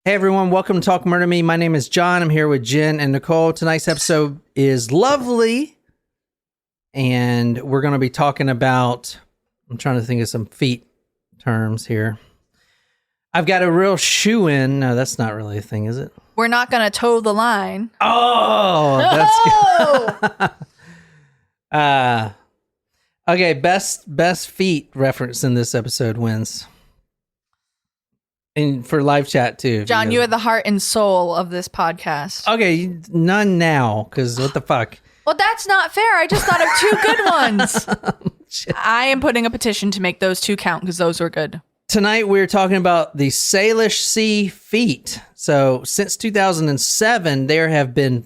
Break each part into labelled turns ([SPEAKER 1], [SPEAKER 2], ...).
[SPEAKER 1] Hey everyone, welcome to Talk Murder Me. My name is John. I'm here with Jen and Nicole. Tonight's episode is lovely. And we're going to be talking about, I'm trying to think of some feet terms here. I've got a real shoe-in. No, that's not really a thing, is it?
[SPEAKER 2] We're not going to toe the line.
[SPEAKER 1] Oh, that's good. Okay, best feet reference in this episode wins. And for live chat too.
[SPEAKER 2] John, you are the heart and soul of this podcast.
[SPEAKER 1] Okay, none now, because what the fuck?
[SPEAKER 2] Well, that's not fair. I just thought of two good ones. I am putting a petition to make those two count because those were good.
[SPEAKER 1] Tonight we're talking about the Salish Sea feet. So since 2007, there have been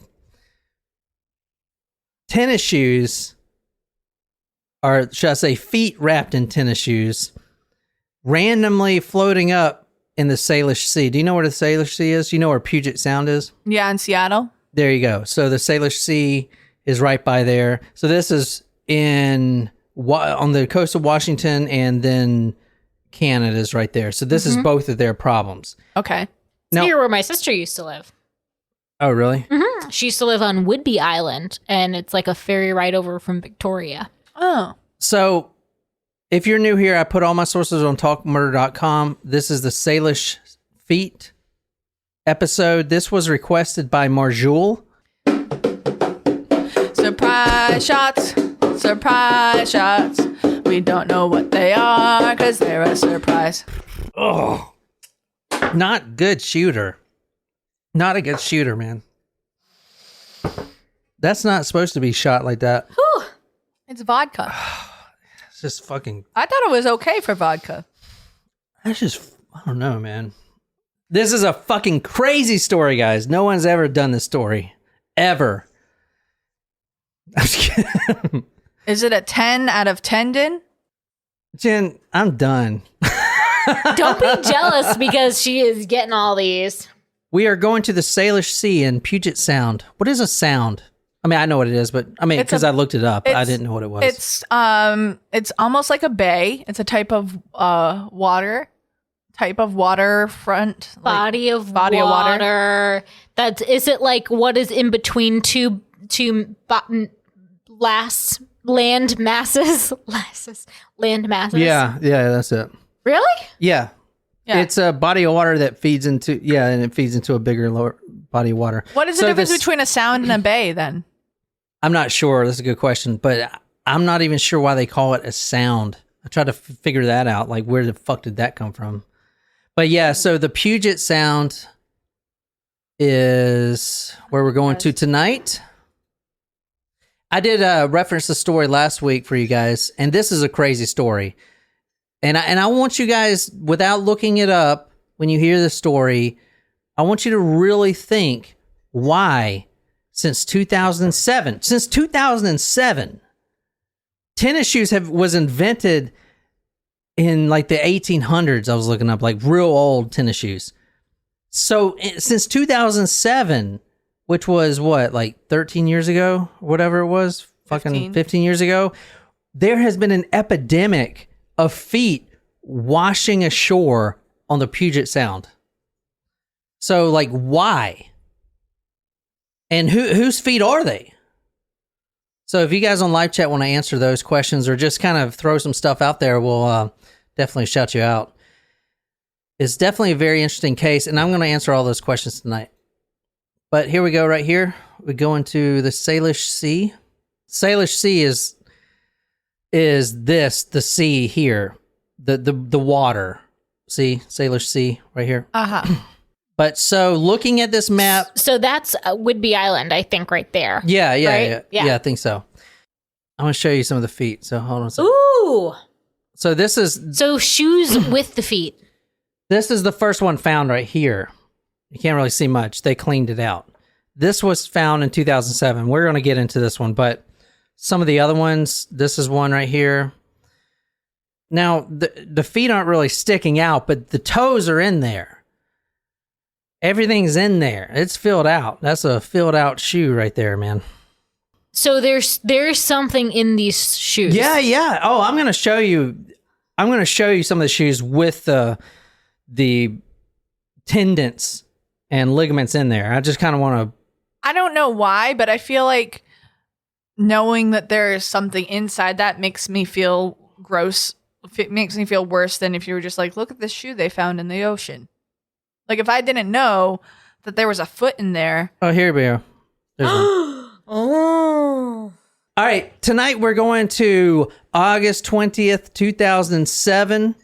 [SPEAKER 1] tennis shoes, or should I say feet wrapped in tennis shoes, randomly floating up in the Salish Sea. Do you know where the Salish Sea is? You know where Puget Sound is?
[SPEAKER 2] Yeah, in Seattle.
[SPEAKER 1] There you go. So the Salish Sea is right by there. So this is on the coast of Washington, and then Canada is right there. So this is both of their problems.
[SPEAKER 2] Okay.
[SPEAKER 3] It's near where my sister used to live.
[SPEAKER 1] Oh, really?
[SPEAKER 3] Mm-hmm. She used to live on Whidbey Island, and it's like a ferry ride over from Victoria.
[SPEAKER 2] Oh.
[SPEAKER 1] So if you're new here, I put all my sources on talkmurder.com. This is the Salish feet episode. This was requested by Marjul.
[SPEAKER 2] Surprise shots. Surprise shots. We don't know what they are because they're a surprise.
[SPEAKER 1] Oh, not good shooter. Not a good shooter, man. That's not supposed to be shot like that.
[SPEAKER 2] Whew. It's vodka.
[SPEAKER 1] It's just fucking...
[SPEAKER 2] I thought it was okay for vodka.
[SPEAKER 1] That's just... I don't know, man. This is a fucking crazy story, guys. No one's ever done this story. Ever. I'm just kidding.
[SPEAKER 2] Is it a 10 out of 10, Din?
[SPEAKER 1] Jen, I'm done.
[SPEAKER 3] Don't be jealous because she is getting all these.
[SPEAKER 1] We are going to the Salish Sea in Puget Sound. What is a sound? I mean, I know what it is, but I mean, because I looked it up, I didn't know what it was.
[SPEAKER 2] It's almost like a bay. It's a type of waterfront
[SPEAKER 3] Body of water. Is it like what is in between two land masses? Land masses.
[SPEAKER 1] Yeah, that's it.
[SPEAKER 3] Really?
[SPEAKER 1] Yeah. It's a body of water that feeds into and it feeds into a bigger lower body of water.
[SPEAKER 2] What is the difference between a sound and a bay then?
[SPEAKER 1] I'm not sure. That's a good question, but I'm not even sure why they call it a sound. I tried to figure that out. Like, where the fuck did that come from? But yeah, so the Puget Sound is where we're going to tonight. I did reference the story last week for you guys, and this is a crazy story. And I want you guys, without looking it up, when you hear the story, I want you to really think why, since 2007, tennis shoes was invented in like the 1800s. I was looking up like real old tennis shoes. So since 2007, which was what, like 13 years ago, whatever it was, 15 years ago, there has been an epidemic of feet washing ashore on the Puget Sound. So, like, why? And whose feet are they? So, if you guys on live chat want to answer those questions or just kind of throw some stuff out there, we'll definitely shout you out. It's definitely a very interesting case, and I'm going to answer all those questions tonight. But here we go right here. We go into the Salish Sea. Salish Sea is the sea here, the water. See, Salish Sea right here. But so looking at this map,
[SPEAKER 3] so that's Whidbey Island, I think, right there.
[SPEAKER 1] Yeah,
[SPEAKER 3] right?
[SPEAKER 1] Yeah, I think so. I'm gonna show you some of the feet. So hold on a second.
[SPEAKER 3] Ooh.
[SPEAKER 1] So this is
[SPEAKER 3] shoes with the feet.
[SPEAKER 1] This is the first one found right here. You can't really see much. They cleaned it out. This was found in 2007. We're gonna get into this one, but some of the other ones, this is one right here. Now, the feet aren't really sticking out, but the toes are in there. Everything's in there. It's filled out. That's a filled out shoe right there, man.
[SPEAKER 3] So there's something in these shoes.
[SPEAKER 1] Yeah. Oh, I'm going to show you some of the shoes with the tendons and ligaments in there. I just kind of want to...
[SPEAKER 2] I don't know why, but I feel like knowing that there is something inside that makes me feel gross. It makes me feel worse than if you were just like, look at this shoe they found in the ocean. Like if I didn't know that there was a foot in there.
[SPEAKER 1] Oh, here we go. There's one.
[SPEAKER 3] Oh.
[SPEAKER 1] All right, tonight we're going to August 20th, 2007.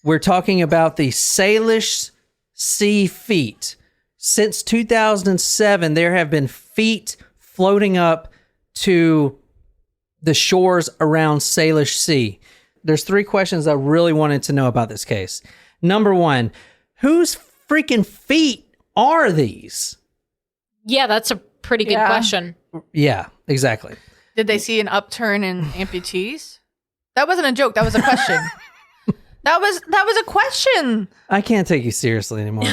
[SPEAKER 1] We're talking about the Salish sea feet. Since 2007, there have been feet floating up to the shores around Salish Sea. There's 3 questions I really wanted to know about this case. Number 1, whose freaking feet are these?
[SPEAKER 3] Yeah, that's a pretty good question.
[SPEAKER 1] Yeah, exactly.
[SPEAKER 2] Did they see an upturn in amputees? That wasn't a joke. That was a question. That was a question.
[SPEAKER 1] I can't take you seriously anymore.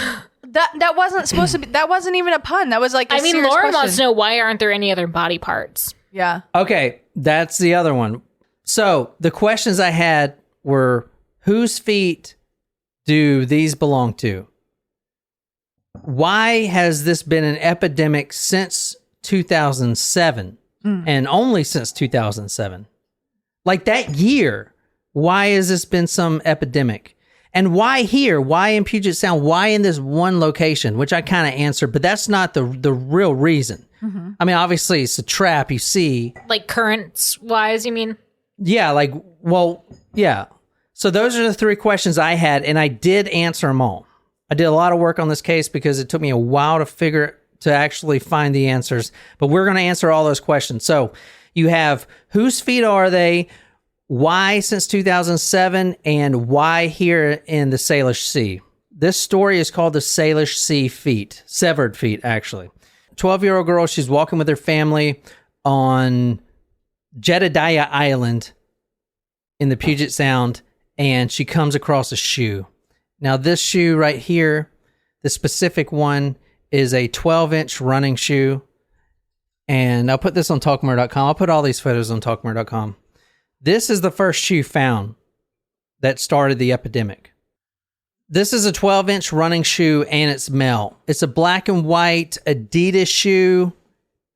[SPEAKER 2] That wasn't supposed to be. That wasn't even a pun. That was like.
[SPEAKER 3] I mean,
[SPEAKER 2] serious
[SPEAKER 3] Lauren
[SPEAKER 2] question.
[SPEAKER 3] wants to know, why aren't there any other body parts?
[SPEAKER 2] Yeah.
[SPEAKER 1] Okay, that's the other one. So the questions I had were, whose feet do these belong to? Why has this been an epidemic since 2007 and only since 2007? Like that year, why has this been some epidemic? And why here? Why in Puget Sound? Why in this one location? Which I kind of answered, but that's not the real reason. Mm-hmm. I mean, obviously it's a trap, you see.
[SPEAKER 3] Like currents wise, you mean?
[SPEAKER 1] Yeah, like, well, yeah. So those are the 3 questions I had, and I did answer them all. I did a lot of work on this case because it took me a while to actually find the answers, but we're going to answer all those questions. So you have, whose feet are they? Why since 2007, and why here in the Salish Sea? This story is called the Salish Sea feet, severed feet, actually. 12-year-old girl, she's walking with her family on Jedidiah Island in the Puget Sound, and she comes across a shoe. Now, this shoe right here, the specific one, is a 12-inch running shoe, and I'll put this on Talkmore.com. I'll put all these photos on Talkmore.com. This is the first shoe found that started the epidemic. This is a 12-inch running shoe, and it's male. It's a black and white Adidas shoe,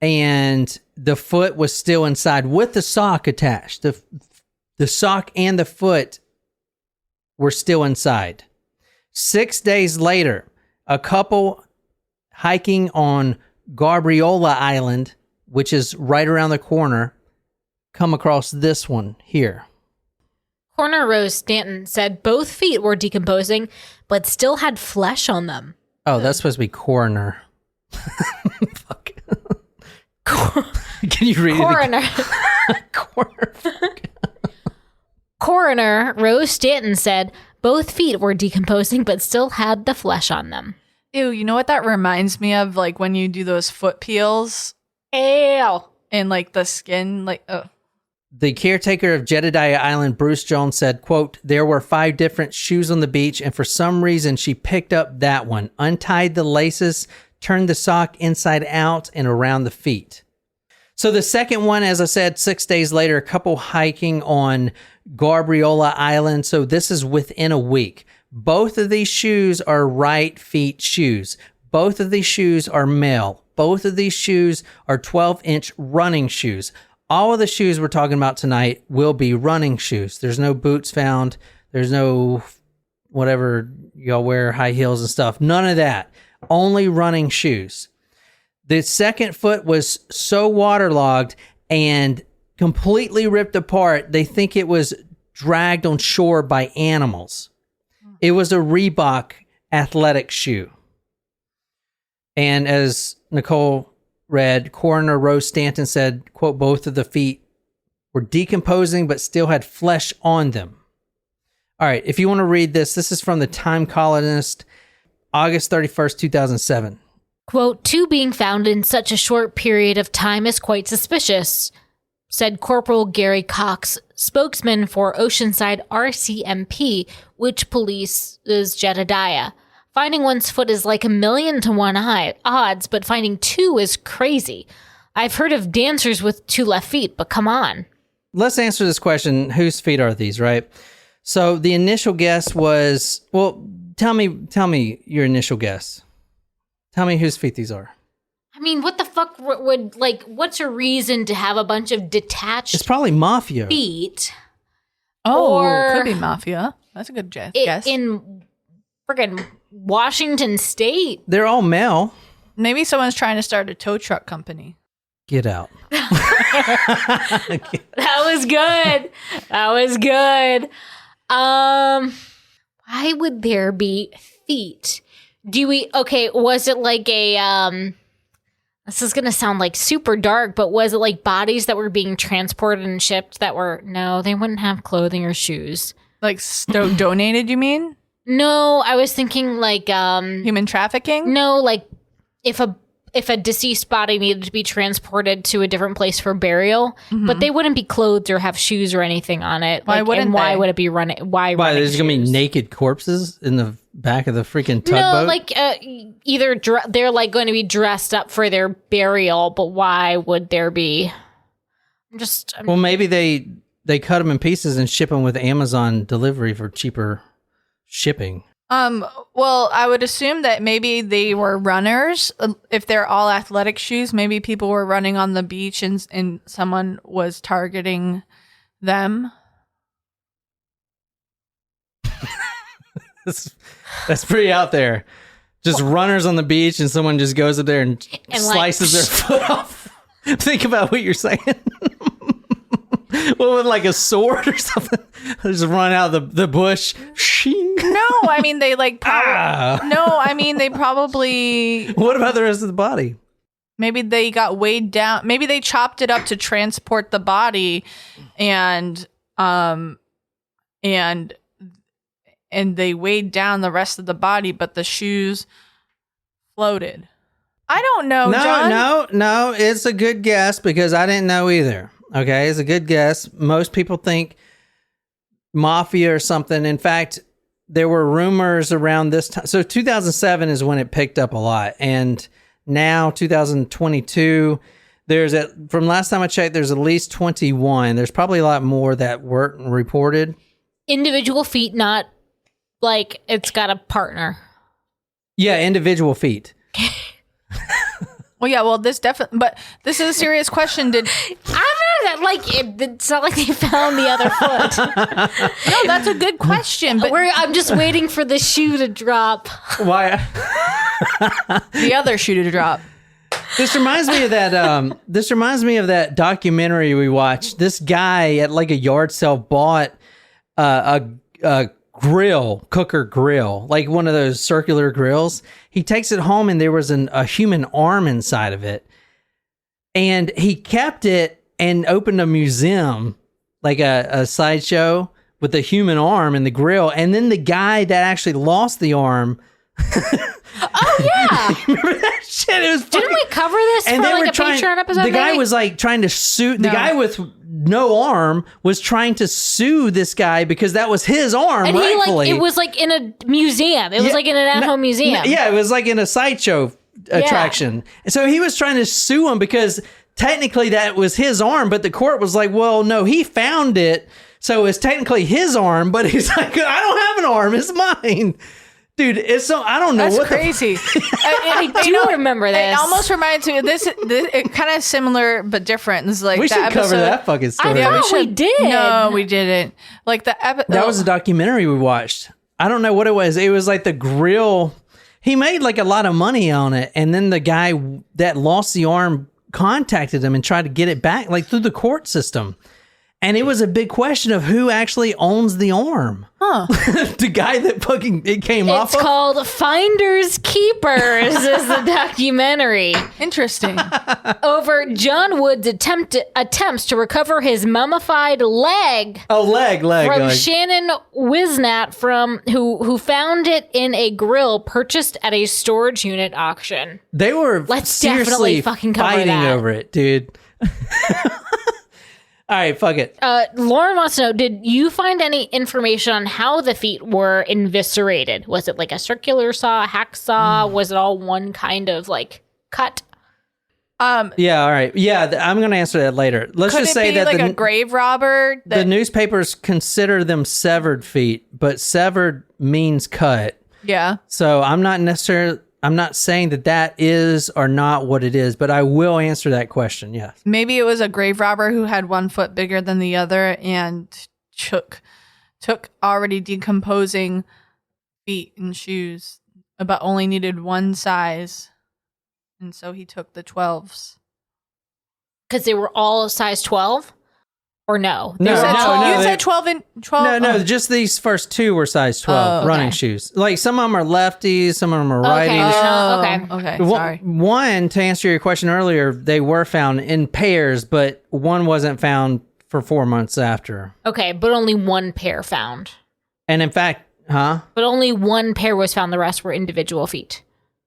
[SPEAKER 1] and the foot was still inside with the sock attached. The sock and the foot were still inside. 6 days later, a couple hiking on Gabriola Island, which is right around the corner, come across this one here.
[SPEAKER 3] Coroner Rose Stanton said both feet were decomposing, but still had flesh on them.
[SPEAKER 1] Oh, that's supposed to be coroner. Fuck. Can you read
[SPEAKER 3] Coroner.
[SPEAKER 1] it? Coroner.
[SPEAKER 3] Coroner Rose Stanton said both feet were decomposing, but still had the flesh on them.
[SPEAKER 2] Ew, you know what that reminds me of? Like when you do those foot peels.
[SPEAKER 3] Ew.
[SPEAKER 2] And like the skin, like, oh.
[SPEAKER 1] The caretaker of Jedidiah Island, Bruce Jones, said, quote, there were 5 different shoes on the beach, and for some reason she picked up that one, untied the laces, turned the sock inside out and around the feet. So the second one, as I said, 6 days later, a couple hiking on Gabriola Island. So this is within a week. Both of these shoes are right feet shoes. Both of these shoes are male. Both of these shoes are 12-inch running shoes. All of the shoes we're talking about tonight will be running shoes. There's no boots found. There's no whatever y'all wear, high heels and stuff. None of that. Only running shoes. The second foot was so waterlogged and completely ripped apart, they think it was dragged on shore by animals. It was a Reebok athletic shoe. And as Nicole read, Coroner Rose Stanton said, quote, both of the feet were decomposing but still had flesh on them. All right, if you want to read this, this is from the Time Colonist, August 31st, 2007.
[SPEAKER 3] Quote, 2 being found in such a short period of time is quite suspicious, said Corporal Gary Cox, spokesman for Oceanside RCMP, which polices Jedidiah. Finding one's foot is like 1,000,000 to 1 odds, but finding 2 is crazy. I've heard of dancers with 2 left feet, but come on.
[SPEAKER 1] Let's answer this question. Whose feet are these, right? So the initial guess was, well, Tell me your initial guess. Tell me whose feet these are.
[SPEAKER 3] I mean, what the fuck would, like, what's a reason to have a bunch of detached
[SPEAKER 1] It's probably mafia.
[SPEAKER 3] feet?
[SPEAKER 2] Oh,
[SPEAKER 3] Or-
[SPEAKER 2] could be mafia. That's a good guess.
[SPEAKER 3] In friggin' Washington State?
[SPEAKER 1] They're all male.
[SPEAKER 2] Maybe someone's trying to start a tow truck company.
[SPEAKER 1] Get out.
[SPEAKER 3] That was good. That was good. Why would there be feet? Was it like a, this is going to sound like super dark, but was it like bodies that were being transported and shipped no, they wouldn't have clothing or shoes.
[SPEAKER 2] Like donated, you mean?
[SPEAKER 3] No, I was thinking like,
[SPEAKER 2] Human trafficking?
[SPEAKER 3] no, like if a deceased body needed to be transported to a different place for burial, but they wouldn't be clothed or have shoes or anything on it.
[SPEAKER 2] Why wouldn't
[SPEAKER 3] and why
[SPEAKER 2] they?
[SPEAKER 3] would it be running? Why
[SPEAKER 1] There's going to be
[SPEAKER 3] shoes?
[SPEAKER 1] naked corpses in the back of the freaking tugboat?
[SPEAKER 3] No, like either they're like going to be dressed up for their burial, but why would there be?
[SPEAKER 1] Well, maybe they cut them in pieces and ship them with Amazon delivery for cheaper shipping.
[SPEAKER 2] Well, I would assume that maybe they were runners. If they're all athletic shoes, maybe people were running on the beach and someone was targeting them.
[SPEAKER 1] That's pretty out there. Just runners on the beach and someone just goes up there and slices their foot off. Think about what you're saying. What, with like a sword or something? Just run out of the bush. Shing.
[SPEAKER 2] No, I mean they like. No, I mean they probably.
[SPEAKER 1] What about the rest of the body?
[SPEAKER 2] Maybe they got weighed down. Maybe they chopped it up to transport the body, and they weighed down the rest of the body, but the shoes floated. I don't know, John.
[SPEAKER 1] No. It's a good guess because I didn't know either. Okay, it's a good guess. Most people think mafia or something. In fact, there were rumors around this time. So 2007 is when it picked up a lot. And now 2022, from last time I checked, there's at least 21. There's probably a lot more that weren't reported.
[SPEAKER 3] Individual feet, not like it's got a partner.
[SPEAKER 1] Yeah, individual feet.
[SPEAKER 2] Well, yeah, well, this is a serious question.
[SPEAKER 3] It's not like they found the other foot.
[SPEAKER 2] No, that's a good question. But
[SPEAKER 3] I'm just waiting for the shoe to drop.
[SPEAKER 1] Why?
[SPEAKER 2] the other shoe to drop.
[SPEAKER 1] This reminds me of that documentary we watched. This guy at like a yard sale bought a cooker grill, like one of those circular grills. He takes it home and there was a human arm inside of it. And he kept it and opened a museum, like a sideshow with the human arm and the grill. And then the guy that actually lost the arm.
[SPEAKER 3] Oh, yeah.
[SPEAKER 1] Remember that shit? It was
[SPEAKER 3] Didn't we cover this for like a Patreon episode?
[SPEAKER 1] The guy
[SPEAKER 3] maybe?
[SPEAKER 1] was like trying to sue. The guy with no arm was trying to sue this guy because that was his arm,
[SPEAKER 3] and
[SPEAKER 1] rightfully.
[SPEAKER 3] it was like in a museum. It was like in an at-home museum.
[SPEAKER 1] Yeah, it was like in a sideshow attraction. And so he was trying to sue him because technically that was his arm, but the court was like, well, no, he found it, so it's technically his arm, but he's like, I don't have an arm, it's mine. Dude, it's so, I don't know.
[SPEAKER 2] That's
[SPEAKER 1] what
[SPEAKER 2] crazy.
[SPEAKER 3] I do remember this.
[SPEAKER 2] It almost reminds me of this it kind of similar but different. It's like
[SPEAKER 1] we should cover that fucking story.
[SPEAKER 3] I thought we did.
[SPEAKER 2] No, we didn't. Like
[SPEAKER 1] that was a documentary we watched. I don't know what it was. It was like the grill. He made like a lot of money on it, and then the guy that lost the arm contacted him and tried to get it back, like through the court system. And it was a big question of who actually owns the arm.
[SPEAKER 2] Huh.
[SPEAKER 1] The guy that fucking it came off of.
[SPEAKER 3] It's called Finders Keepers is the documentary.
[SPEAKER 2] Interesting.
[SPEAKER 3] Over John Wood's attempts to recover his mummified leg.
[SPEAKER 1] Oh, leg.
[SPEAKER 3] From Shannon Wisnat who found it in a grill purchased at a storage unit auction.
[SPEAKER 1] They were seriously
[SPEAKER 3] fucking cover
[SPEAKER 1] fighting
[SPEAKER 3] that.
[SPEAKER 1] over it, dude. All right, fuck it.
[SPEAKER 3] Lauren wants to know, did you find any information on how the feet were eviscerated? Was it like a circular saw, a hacksaw? Was it all one kind of like cut?
[SPEAKER 1] Yeah, all right. Yeah, I'm going to answer that later. Let's just say that
[SPEAKER 2] like a grave robber?
[SPEAKER 1] The newspapers consider them severed feet, but severed means cut.
[SPEAKER 2] Yeah.
[SPEAKER 1] So I'm not saying that is or not what it is, but I will answer that question. Yes.
[SPEAKER 2] Maybe it was a grave robber who had one foot bigger than the other and took already decomposing feet and shoes, but only needed one size. And so he took the 12s.
[SPEAKER 3] Because they were all size 12? Or no?
[SPEAKER 1] No,
[SPEAKER 2] You said
[SPEAKER 1] no,
[SPEAKER 2] 12,
[SPEAKER 1] no,
[SPEAKER 2] you
[SPEAKER 1] they-
[SPEAKER 2] said 12 and 12.
[SPEAKER 1] No, just these first two were size 12
[SPEAKER 2] Oh, okay.
[SPEAKER 1] running shoes. Like some of them are lefties, some of them are
[SPEAKER 3] Okay.
[SPEAKER 1] righties.
[SPEAKER 3] Okay.
[SPEAKER 2] Okay. Sorry.
[SPEAKER 1] One, to answer your question earlier, they were found in pairs, but one wasn't found for 4 months after.
[SPEAKER 3] Okay, but only one pair found.
[SPEAKER 1] And in fact,
[SPEAKER 3] But only one pair was found. The rest were individual feet.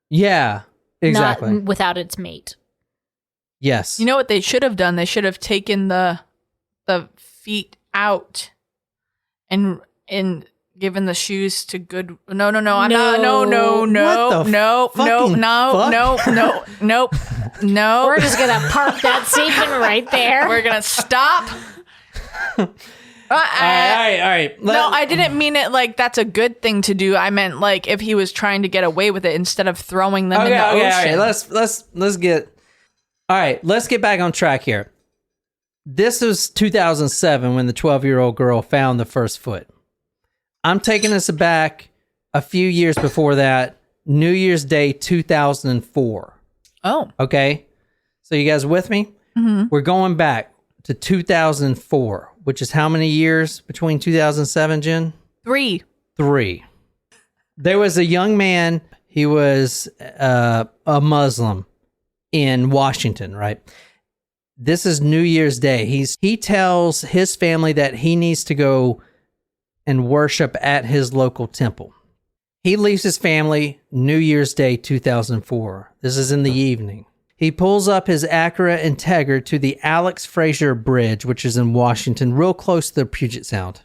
[SPEAKER 1] Yeah, exactly.
[SPEAKER 3] Not without its mate.
[SPEAKER 1] Yes.
[SPEAKER 2] You know what they should have done? They should have taken the feet out and given the shoes to good. No. I'm not.
[SPEAKER 1] What the fucking fuck?
[SPEAKER 2] No.
[SPEAKER 3] We're just going to park that statement right there.
[SPEAKER 2] We're gonna stop.
[SPEAKER 1] All right.
[SPEAKER 2] No, I didn't mean it like that's a good thing to do. I meant like if he was trying to get away with it instead of throwing them in the ocean.
[SPEAKER 1] All right. Let's get back on track here. This was 2007 when the 12-year-old girl found the first foot. I'm taking us back a few years before that, New Year's Day 2004.
[SPEAKER 2] Oh,
[SPEAKER 1] Okay? So you guys with me?
[SPEAKER 2] Mm-hmm.
[SPEAKER 1] We're going back to 2004, which is how many years between 2007, Jen?
[SPEAKER 2] 3.
[SPEAKER 1] 3. There was a young man, he was a Muslim in Washington, right? This is New Year's Day. He tells his family that he needs to go and worship at his local temple. He leaves his family New Year's Day 2004. This is in the evening. He pulls up his Acura Integra to the Alex Frazier Bridge, which is in Washington, real close to the Puget Sound.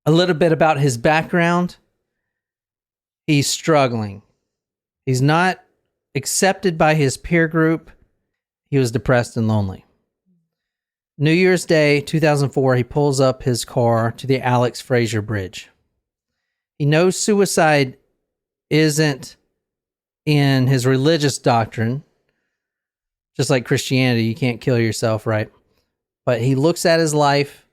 [SPEAKER 1] A little bit about his background. He's struggling. He's not accepted by his peer group. He was depressed and lonely. New Year's Day 2004, he pulls up his car to the Alex Frazier Bridge. He knows suicide isn't in his religious doctrine. Just like Christianity, you can't kill yourself, right? But he looks at his life.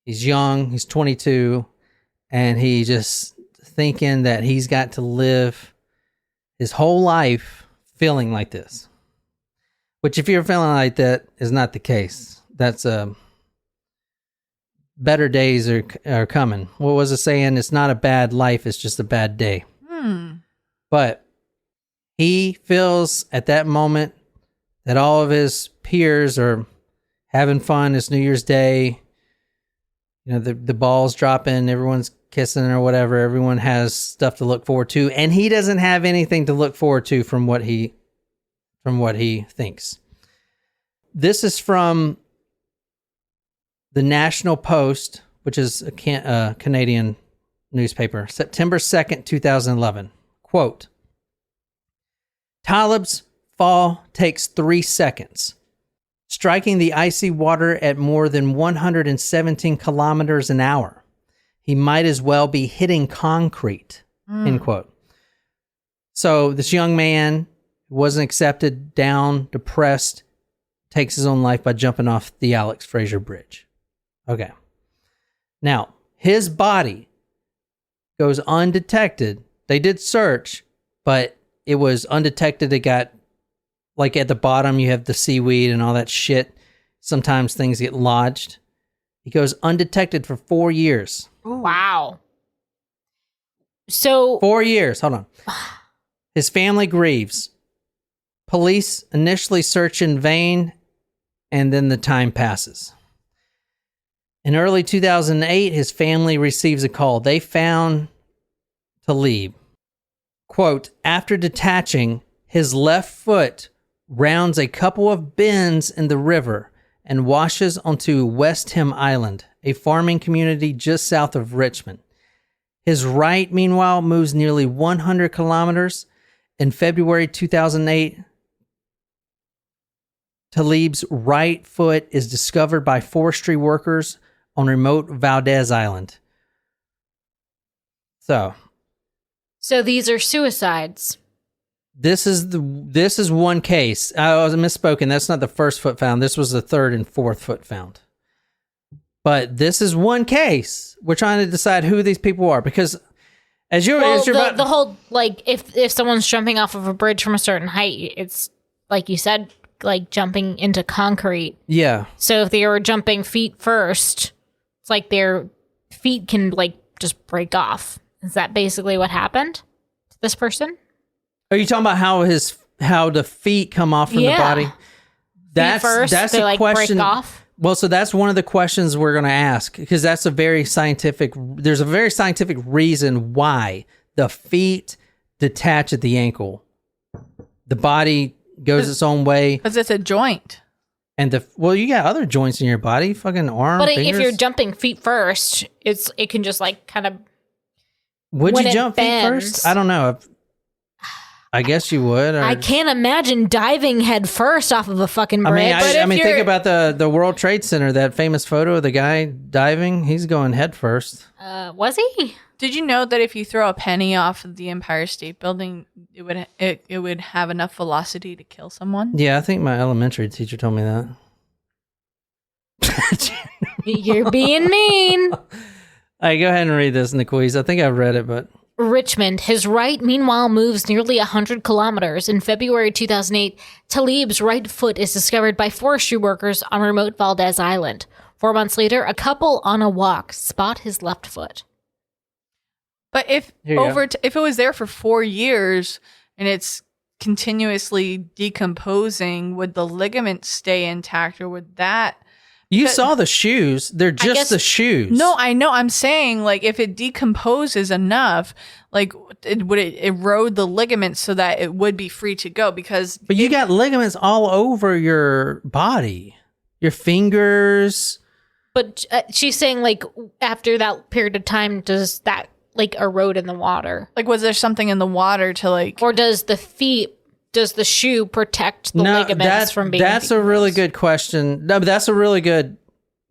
[SPEAKER 1] He's young, he's 22, and he just thinking that he's got to live his whole life feeling like this. Which, if you're feeling like that, is not the case. That's better days are coming. What was it saying? It's not a bad life, it's just a bad day. But he feels at that moment that all of his peers are having fun. It's New Year's Day. You know, the ball's dropping, everyone's kissing or whatever. Everyone has stuff to look forward to, and he doesn't have anything to look forward to from what he thinks. This is from the National Post, which is a Canadian newspaper, September 2nd, 2011. Quote, Talib's fall takes 3 seconds, striking the icy water at more than 117 kilometers an hour. He might as well be hitting concrete, end quote. So this young man wasn't accepted, down, depressed, takes his own life by jumping off the Alex Frazier Bridge. Okay. Now, his body goes undetected. They did search, but it was undetected. It got, like at the bottom, you have the seaweed and all that shit. Sometimes things get lodged. He goes undetected for 4 years.
[SPEAKER 3] Wow. So
[SPEAKER 1] 4 years. Hold on. His family grieves. Police initially search in vain, and then the time passes. In early 2008, his family receives a call. They found Talib. Quote, after detaching, his left foot rounds a couple of bends in the river and washes onto West Hem Island, a farming community just south of Richmond. His right, meanwhile, moves nearly 100 kilometers. In February 2008, Talib's right foot is discovered by forestry workers on remote Valdez Island. So,
[SPEAKER 3] So these are suicides.
[SPEAKER 1] This is one case. I was misspoken. That's not the first foot found. This was the third and fourth foot found. But this is one case. We're trying to decide who these people are because
[SPEAKER 3] the whole, like, if someone's jumping off of a bridge from a certain height, it's like you said, like jumping into concrete.
[SPEAKER 1] Yeah.
[SPEAKER 3] So if they were jumping feet first, it's like their feet can like just break off. Is that basically what happened to this person?
[SPEAKER 1] Are you talking about how the feet come off from the body? That's
[SPEAKER 3] they
[SPEAKER 1] a
[SPEAKER 3] like
[SPEAKER 1] question.
[SPEAKER 3] Break off.
[SPEAKER 1] Well, so that's one of the questions we're going to ask because there's a very scientific reason why the feet detach at the ankle. The body goes its own way.
[SPEAKER 2] Because it's a joint.
[SPEAKER 1] And you got other joints in your body, fucking arm,
[SPEAKER 3] But
[SPEAKER 1] fingers.
[SPEAKER 3] if you're jumping feet first, it can just like kind of.
[SPEAKER 1] Would
[SPEAKER 3] when
[SPEAKER 1] you
[SPEAKER 3] it
[SPEAKER 1] jump feet
[SPEAKER 3] bends-
[SPEAKER 1] first? I don't know. I guess you would.
[SPEAKER 3] I can't imagine diving head first off of a fucking bridge.
[SPEAKER 1] I mean, think about the World Trade Center, that famous photo of the guy diving. He's going head first.
[SPEAKER 3] Was he?
[SPEAKER 2] Did you know that if you throw a penny off of the Empire State Building, it would have enough velocity to kill someone?
[SPEAKER 1] Yeah, I think my elementary teacher told me that.
[SPEAKER 3] You're being mean.
[SPEAKER 1] All right, go ahead and read this, Nicoise. I think I've read it, but...
[SPEAKER 3] Richmond. His right, meanwhile, moves nearly 100 kilometers. In February 2008, Talib's right foot is discovered by forestry workers on remote Valdez Island. 4 months later, a couple on a walk spot his left foot.
[SPEAKER 2] But if it was there for 4 years and it's continuously decomposing, would the ligaments stay intact, or would that...
[SPEAKER 1] You saw the shoes. They're just the shoes.
[SPEAKER 2] No, I know. I'm saying, like, if it decomposes enough, like, would it erode the ligaments so that it would be free to go? But
[SPEAKER 1] you got ligaments all over your body, your fingers.
[SPEAKER 3] But she's saying, like, after that period of time, does that, like, erode in the water?
[SPEAKER 2] Like, was there something in the water to, like...
[SPEAKER 3] Or does the shoe protect the ligaments from being...
[SPEAKER 1] That's a really good question. No, but that's a really good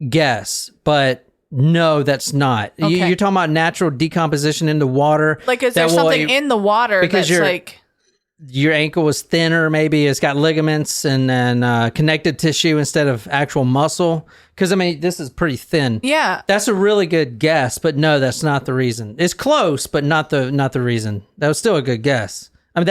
[SPEAKER 1] guess. But no, that's not.
[SPEAKER 2] Okay.
[SPEAKER 1] You're talking about natural decomposition in the water.
[SPEAKER 2] Like, is there something in the water that's like...
[SPEAKER 1] Your ankle was thinner, maybe it's got ligaments and then connective tissue instead of actual muscle. Because, I mean, this is pretty thin.
[SPEAKER 2] Yeah.
[SPEAKER 1] That's a really good guess, but no, that's not the reason. It's close, but not the reason. That was still a good guess. I mean,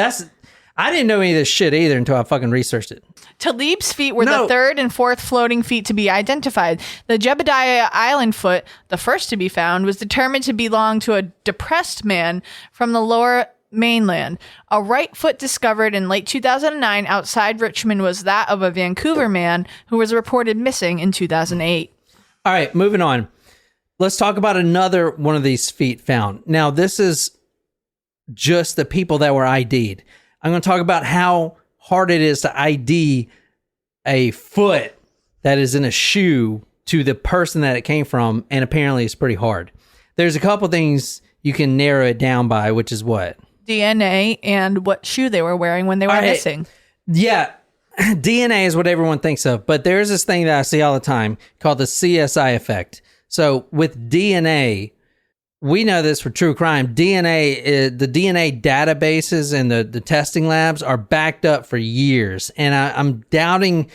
[SPEAKER 1] I didn't know any of this shit either until I fucking researched it.
[SPEAKER 2] Talib's feet were the third and fourth floating feet to be identified. The Jedidiah Island foot, the first to be found, was determined to belong to a depressed man from the lower mainland. A right foot discovered in late 2009 outside Richmond was that of a Vancouver man who was reported missing in 2008.
[SPEAKER 1] All right, moving on. Let's talk about another one of these feet found. Now, this is just the people that were ID'd. I'm going to talk about how hard it is to ID a foot that is in a shoe to the person that it came from, and apparently it's pretty hard. There's a couple things you can narrow it down by, which is what?
[SPEAKER 2] DNA and what shoe they were wearing when they were missing.
[SPEAKER 1] Yeah, DNA is what everyone thinks of, but there's this thing that I see all the time called the CSI effect. So with DNA... We know this for true crime. The DNA databases and the testing labs are backed up for years. And I'm doubting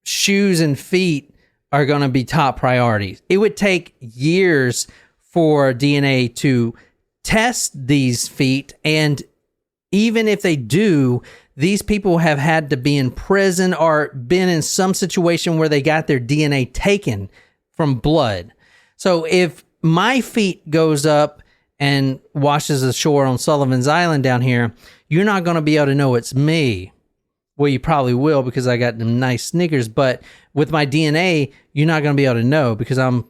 [SPEAKER 1] shoes and feet are going to be top priorities. It would take years for DNA to test these feet. And even if they do, these people have had to be in prison or been in some situation where they got their DNA taken from blood. So if my feet goes up and washes ashore on Sullivan's Island down here, you're not going to be able to know it's me. Well, you probably will because I got them nice sneakers, but with my DNA, you're not going to be able to know because I'm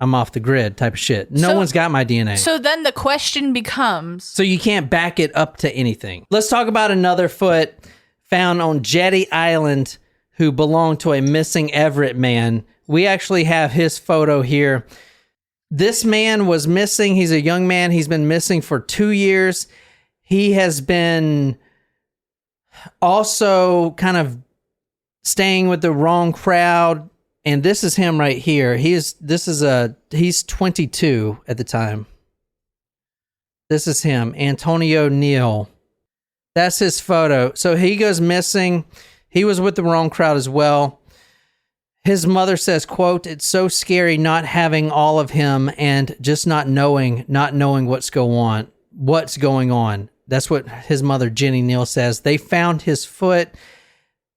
[SPEAKER 1] off the grid type of shit. No one's got my DNA.
[SPEAKER 2] So then the question becomes...
[SPEAKER 1] So you can't back it up to anything. Let's talk about another foot found on Jedidiah Island who belonged to a missing Everett man. We actually have his photo here. This man was missing. He's a young man. He's been missing for 2 years. He has been also kind of staying with the wrong crowd. And this is him right here. He's 22 at the time. This is him, Antonio Neal. That's his photo. So he goes missing. He was with the wrong crowd as well. His mother says, quote, "It's so scary not having all of him and just not knowing what's going on. That's what his mother, Jenny Neal, says. They found his foot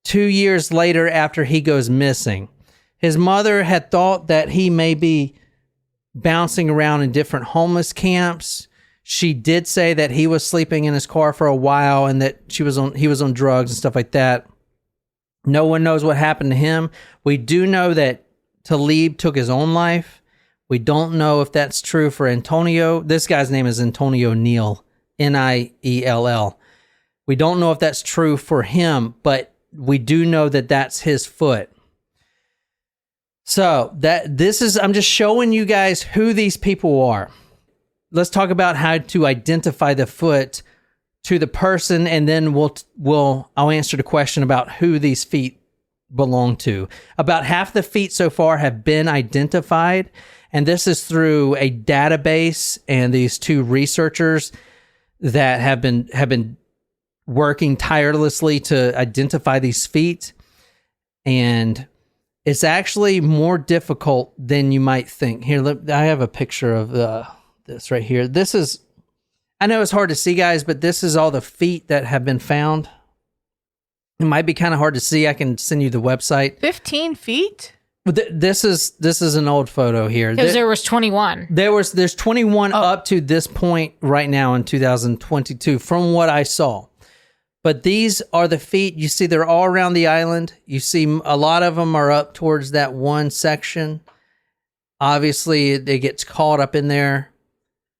[SPEAKER 1] 2 years later after he goes missing. His mother had thought that he may be bouncing around in different homeless camps. She did say that he was sleeping in his car for a while and that he was on drugs and stuff like that. No one knows what happened to him. We do know that Talib took his own life. We don't know if that's true for Antonio. This guy's name is Antonio Neal, Niell. We don't know if that's true for him, but we do know that that's his foot. So I'm just showing you guys who these people are. Let's talk about how to identify the foot to the person, and then I'll answer the question about who these feet belong to. About half the feet so far have been identified, and this is through a database and these two researchers that have been working tirelessly to identify these feet. And it's actually more difficult than you might think. Here, I have a picture of this right here. This is, I know it's hard to see, guys, but this is all the feet that have been found. It might be kind of hard to see. I can send you the website.
[SPEAKER 2] 15 feet?
[SPEAKER 1] This is an old photo here.
[SPEAKER 3] Because there was 21.
[SPEAKER 1] There's 21 up to this point right now in 2022 from what I saw. But these are the feet. You see, they're all around the island. You see a lot of them are up towards that one section. Obviously, it gets caught up in there,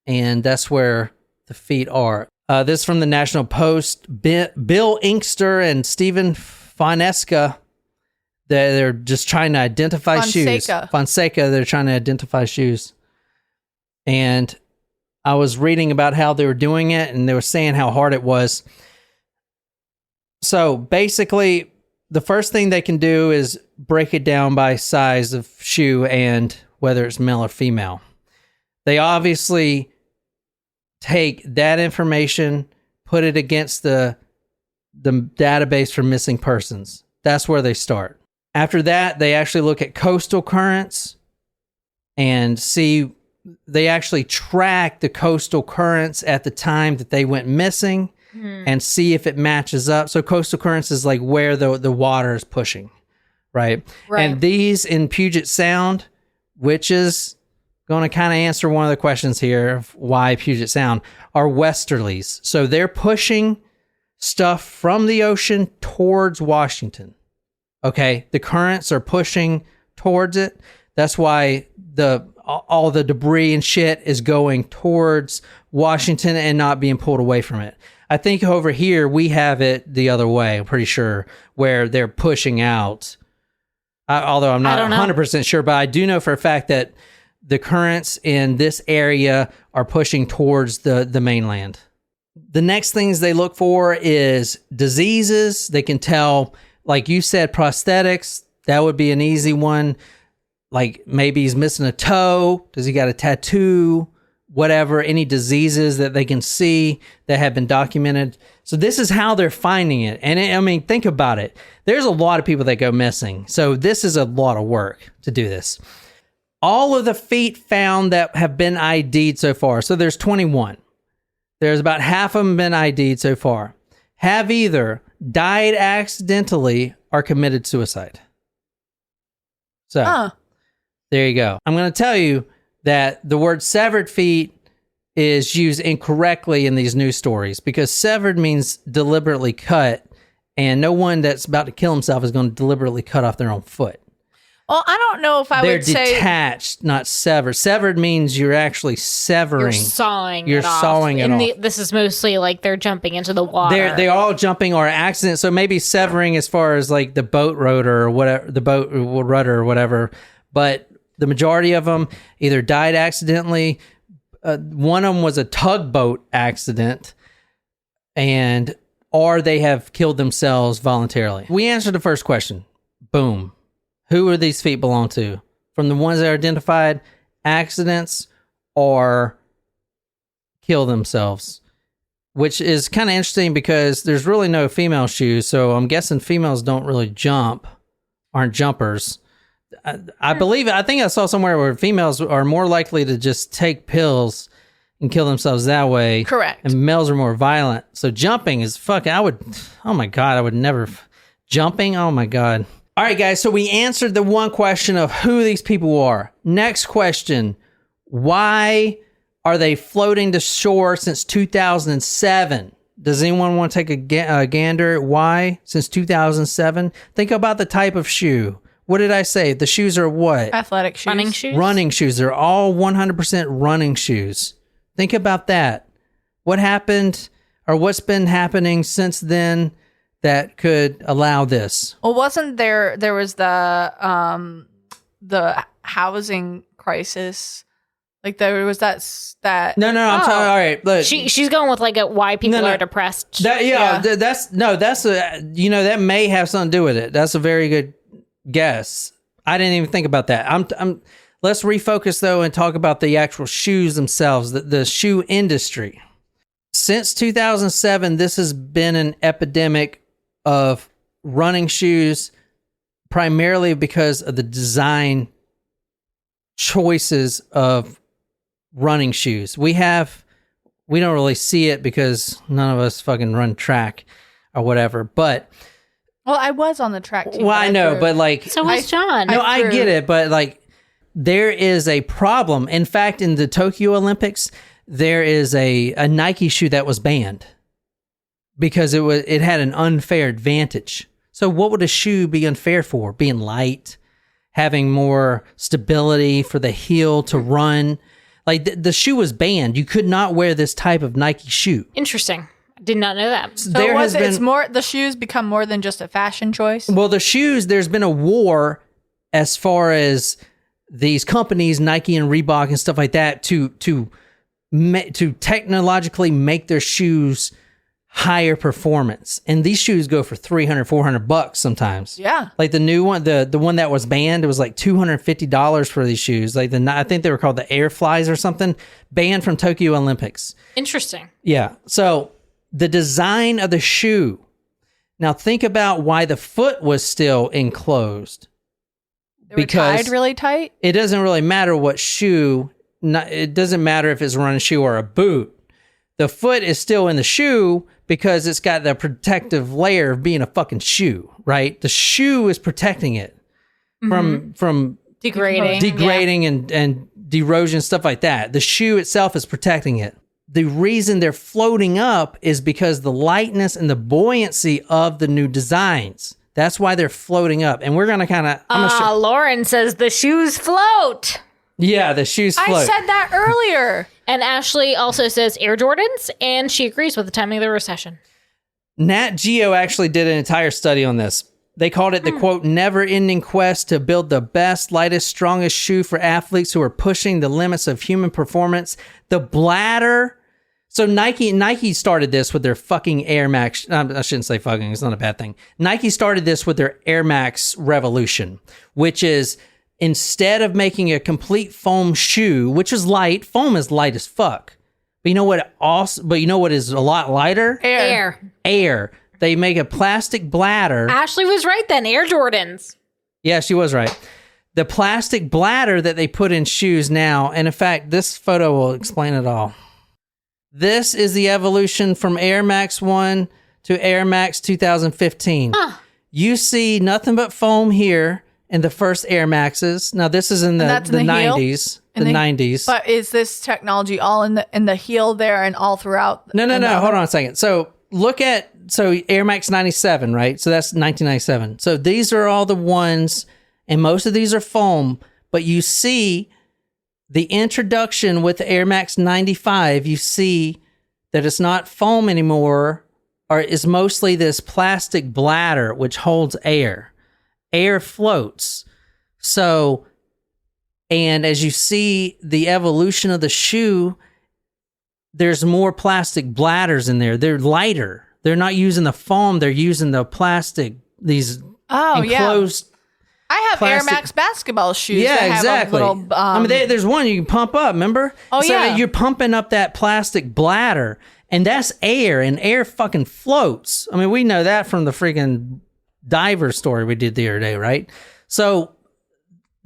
[SPEAKER 1] and that's where the feet are. This is from the National Post. Bill Inkster and Stephen Fonseca, they're just trying to identify shoes. Fonseca, they're trying to identify shoes. And I was reading about how they were doing it, and they were saying how hard it was. So basically, the first thing they can do is break it down by size of shoe and whether it's male or female. They obviously take that information, put it against the database for missing persons. That's where they start. After that, they actually look at coastal currents and see, they actually track the coastal currents at the time that they went missing and see if it matches up. So coastal currents is like where the water is pushing, right? And these in Puget Sound, which is going to kind of answer one of the questions here of why Puget Sound, are westerlies. So they're pushing stuff from the ocean towards Washington. Okay, the currents are pushing towards it. That's why all the debris and shit is going towards Washington and not being pulled away from it. I think over here we have it the other way, I'm pretty sure, where they're pushing out. Although I'm not 100% sure, but I do know for a fact that the currents in this area are pushing towards the mainland. The next things they look for is diseases. They can tell, like you said, prosthetics. That would be an easy one. Like maybe he's missing a toe. Does he got a tattoo? Whatever, any diseases that they can see that have been documented. So this is how they're finding it. And I mean, think about it. There's a lot of people that go missing. So this is a lot of work to do this. All of the feet found that have been ID'd so far. So there's 21. There's about half of them been ID'd so far. Have either died accidentally or committed suicide. So there you go. I'm going to tell you that the word severed feet is used incorrectly in these news stories because severed means deliberately cut, and no one that's about to kill himself is going to deliberately cut off their own foot.
[SPEAKER 2] Well, I don't know if
[SPEAKER 1] They're detached, not severed. Severed means you're actually severing.
[SPEAKER 3] You're sawing
[SPEAKER 1] it off.
[SPEAKER 3] This is mostly like they're jumping into the water.
[SPEAKER 1] They're all jumping or accident. So maybe severing as far as like the boat rotor or whatever, the boat rudder or whatever. But the majority of them either died accidentally. One of them was a tugboat accident, or they have killed themselves voluntarily. We answered the first question. Boom. Who are these feet belong to? From the ones that are identified, accidents or kill themselves, which is kind of interesting because there's really no female shoes. So I'm guessing females don't really aren't jumpers. I think I saw somewhere where females are more likely to just take pills and kill themselves that way.
[SPEAKER 2] Correct.
[SPEAKER 1] And males are more violent. So jumping is oh my God, I would never. Jumping, oh my God. All right, guys, so we answered the one question of who these people are. Next question, why are they floating to shore since 2007? Does anyone want to take a gander at why since 2007? Think about the type of shoe. What did I say? The shoes are what?
[SPEAKER 2] Athletic shoes.
[SPEAKER 3] Running shoes?
[SPEAKER 1] Running shoes. They're all 100% running shoes. Think about that. What happened or what's been happening since then that could allow this?
[SPEAKER 2] Well, wasn't there was the housing crisis? Like there was that.
[SPEAKER 1] No, I'm talking. All right, look.
[SPEAKER 3] She's going with like why people are depressed.
[SPEAKER 1] That may have something to do with it. That's a very good guess. I didn't even think about that. Let's refocus though and talk about the actual shoes themselves, the shoe industry. Since 2007, this has been an epidemic of running shoes, primarily because of the design choices of running shoes. We don't really see it because none of us fucking run track or whatever, but
[SPEAKER 2] well, I was on the track team.
[SPEAKER 1] Well, I know, but like
[SPEAKER 3] so was John.
[SPEAKER 1] No, I get it, but like there is a problem. In fact, in the Tokyo Olympics, there is a Nike shoe that was banned because it had an unfair advantage. So what would a shoe be unfair for? Being light, having more stability for the heel to run. Like the shoe was banned. You could not wear this type of Nike shoe.
[SPEAKER 3] Interesting. I did not know that.
[SPEAKER 2] So it's more, the shoes become more than just a fashion choice?
[SPEAKER 1] Well, the shoes, there's been a war as far as these companies, Nike and Reebok and stuff like that, to technologically make their shoes higher performance. And these shoes go for $300, $400 sometimes.
[SPEAKER 2] Yeah.
[SPEAKER 1] Like the new one, the one that was banned, it was like $250 for these shoes. Like I think they were called the Air Flies or something, banned from Tokyo Olympics.
[SPEAKER 3] Interesting.
[SPEAKER 1] Yeah. So the design of the shoe. Now think about why the foot was still enclosed.
[SPEAKER 2] They were tied really tight?
[SPEAKER 1] It doesn't really matter what shoe. It doesn't matter if it's a running shoe or a boot. The foot is still in the shoe because it's got the protective layer of being a fucking shoe, right? The shoe is protecting it from degrading and erosion, stuff like that. The shoe itself is protecting it. The reason they're floating up is because the lightness and the buoyancy of the new designs. That's why they're floating up. And we're going to kind of...
[SPEAKER 3] Lauren says the shoes float.
[SPEAKER 1] Yeah, the shoes float.
[SPEAKER 2] I said that earlier.
[SPEAKER 3] And Ashley also says Air Jordans, and she agrees with the timing of the recession.
[SPEAKER 1] Nat Geo actually did an entire study on this. They called it the, quote, never-ending quest to build the best, lightest, strongest shoe for athletes who are pushing the limits of human performance. The bladder... So Nike started this with their fucking Air Max. I shouldn't say fucking. It's not a bad thing. Nike started this with their Air Max revolution, which is instead of making a complete foam shoe, which is light, foam is light as fuck. But you know what is a lot lighter? Air. They make a plastic bladder.
[SPEAKER 3] Ashley was right then. Air Jordans.
[SPEAKER 1] Yeah, she was right. The plastic bladder that they put in shoes now, and in fact, this photo will explain it all. This is the evolution from Air Max 1 to Air Max 2015. You see nothing but foam here in the first Air Maxes. Now, this is in the 90s. The 90s.
[SPEAKER 2] But is this technology all in the heel there and all throughout?
[SPEAKER 1] No. Hold on a second. So Air Max 97, right? So that's 1997. So these are all the ones, and most of these are foam, but you see... The introduction with the Air Max 95, you see that it's not foam anymore, or it's mostly this plastic bladder which holds air. Air floats. So, and as you see the evolution of the shoe, there's more plastic bladders in there. They're lighter. They're not using the foam. They're using the plastic, these enclosed
[SPEAKER 2] I have Air
[SPEAKER 1] plastic-
[SPEAKER 2] Max basketball shoes.
[SPEAKER 1] Yeah,
[SPEAKER 2] that have
[SPEAKER 1] exactly.
[SPEAKER 2] A little,
[SPEAKER 1] I mean, there's one you can pump up. Remember?
[SPEAKER 2] Oh,
[SPEAKER 1] so
[SPEAKER 2] yeah.
[SPEAKER 1] you're pumping up that plastic bladder, and that's air, and air fucking floats. I mean, we know that from the freaking diver story we did the other day, right? So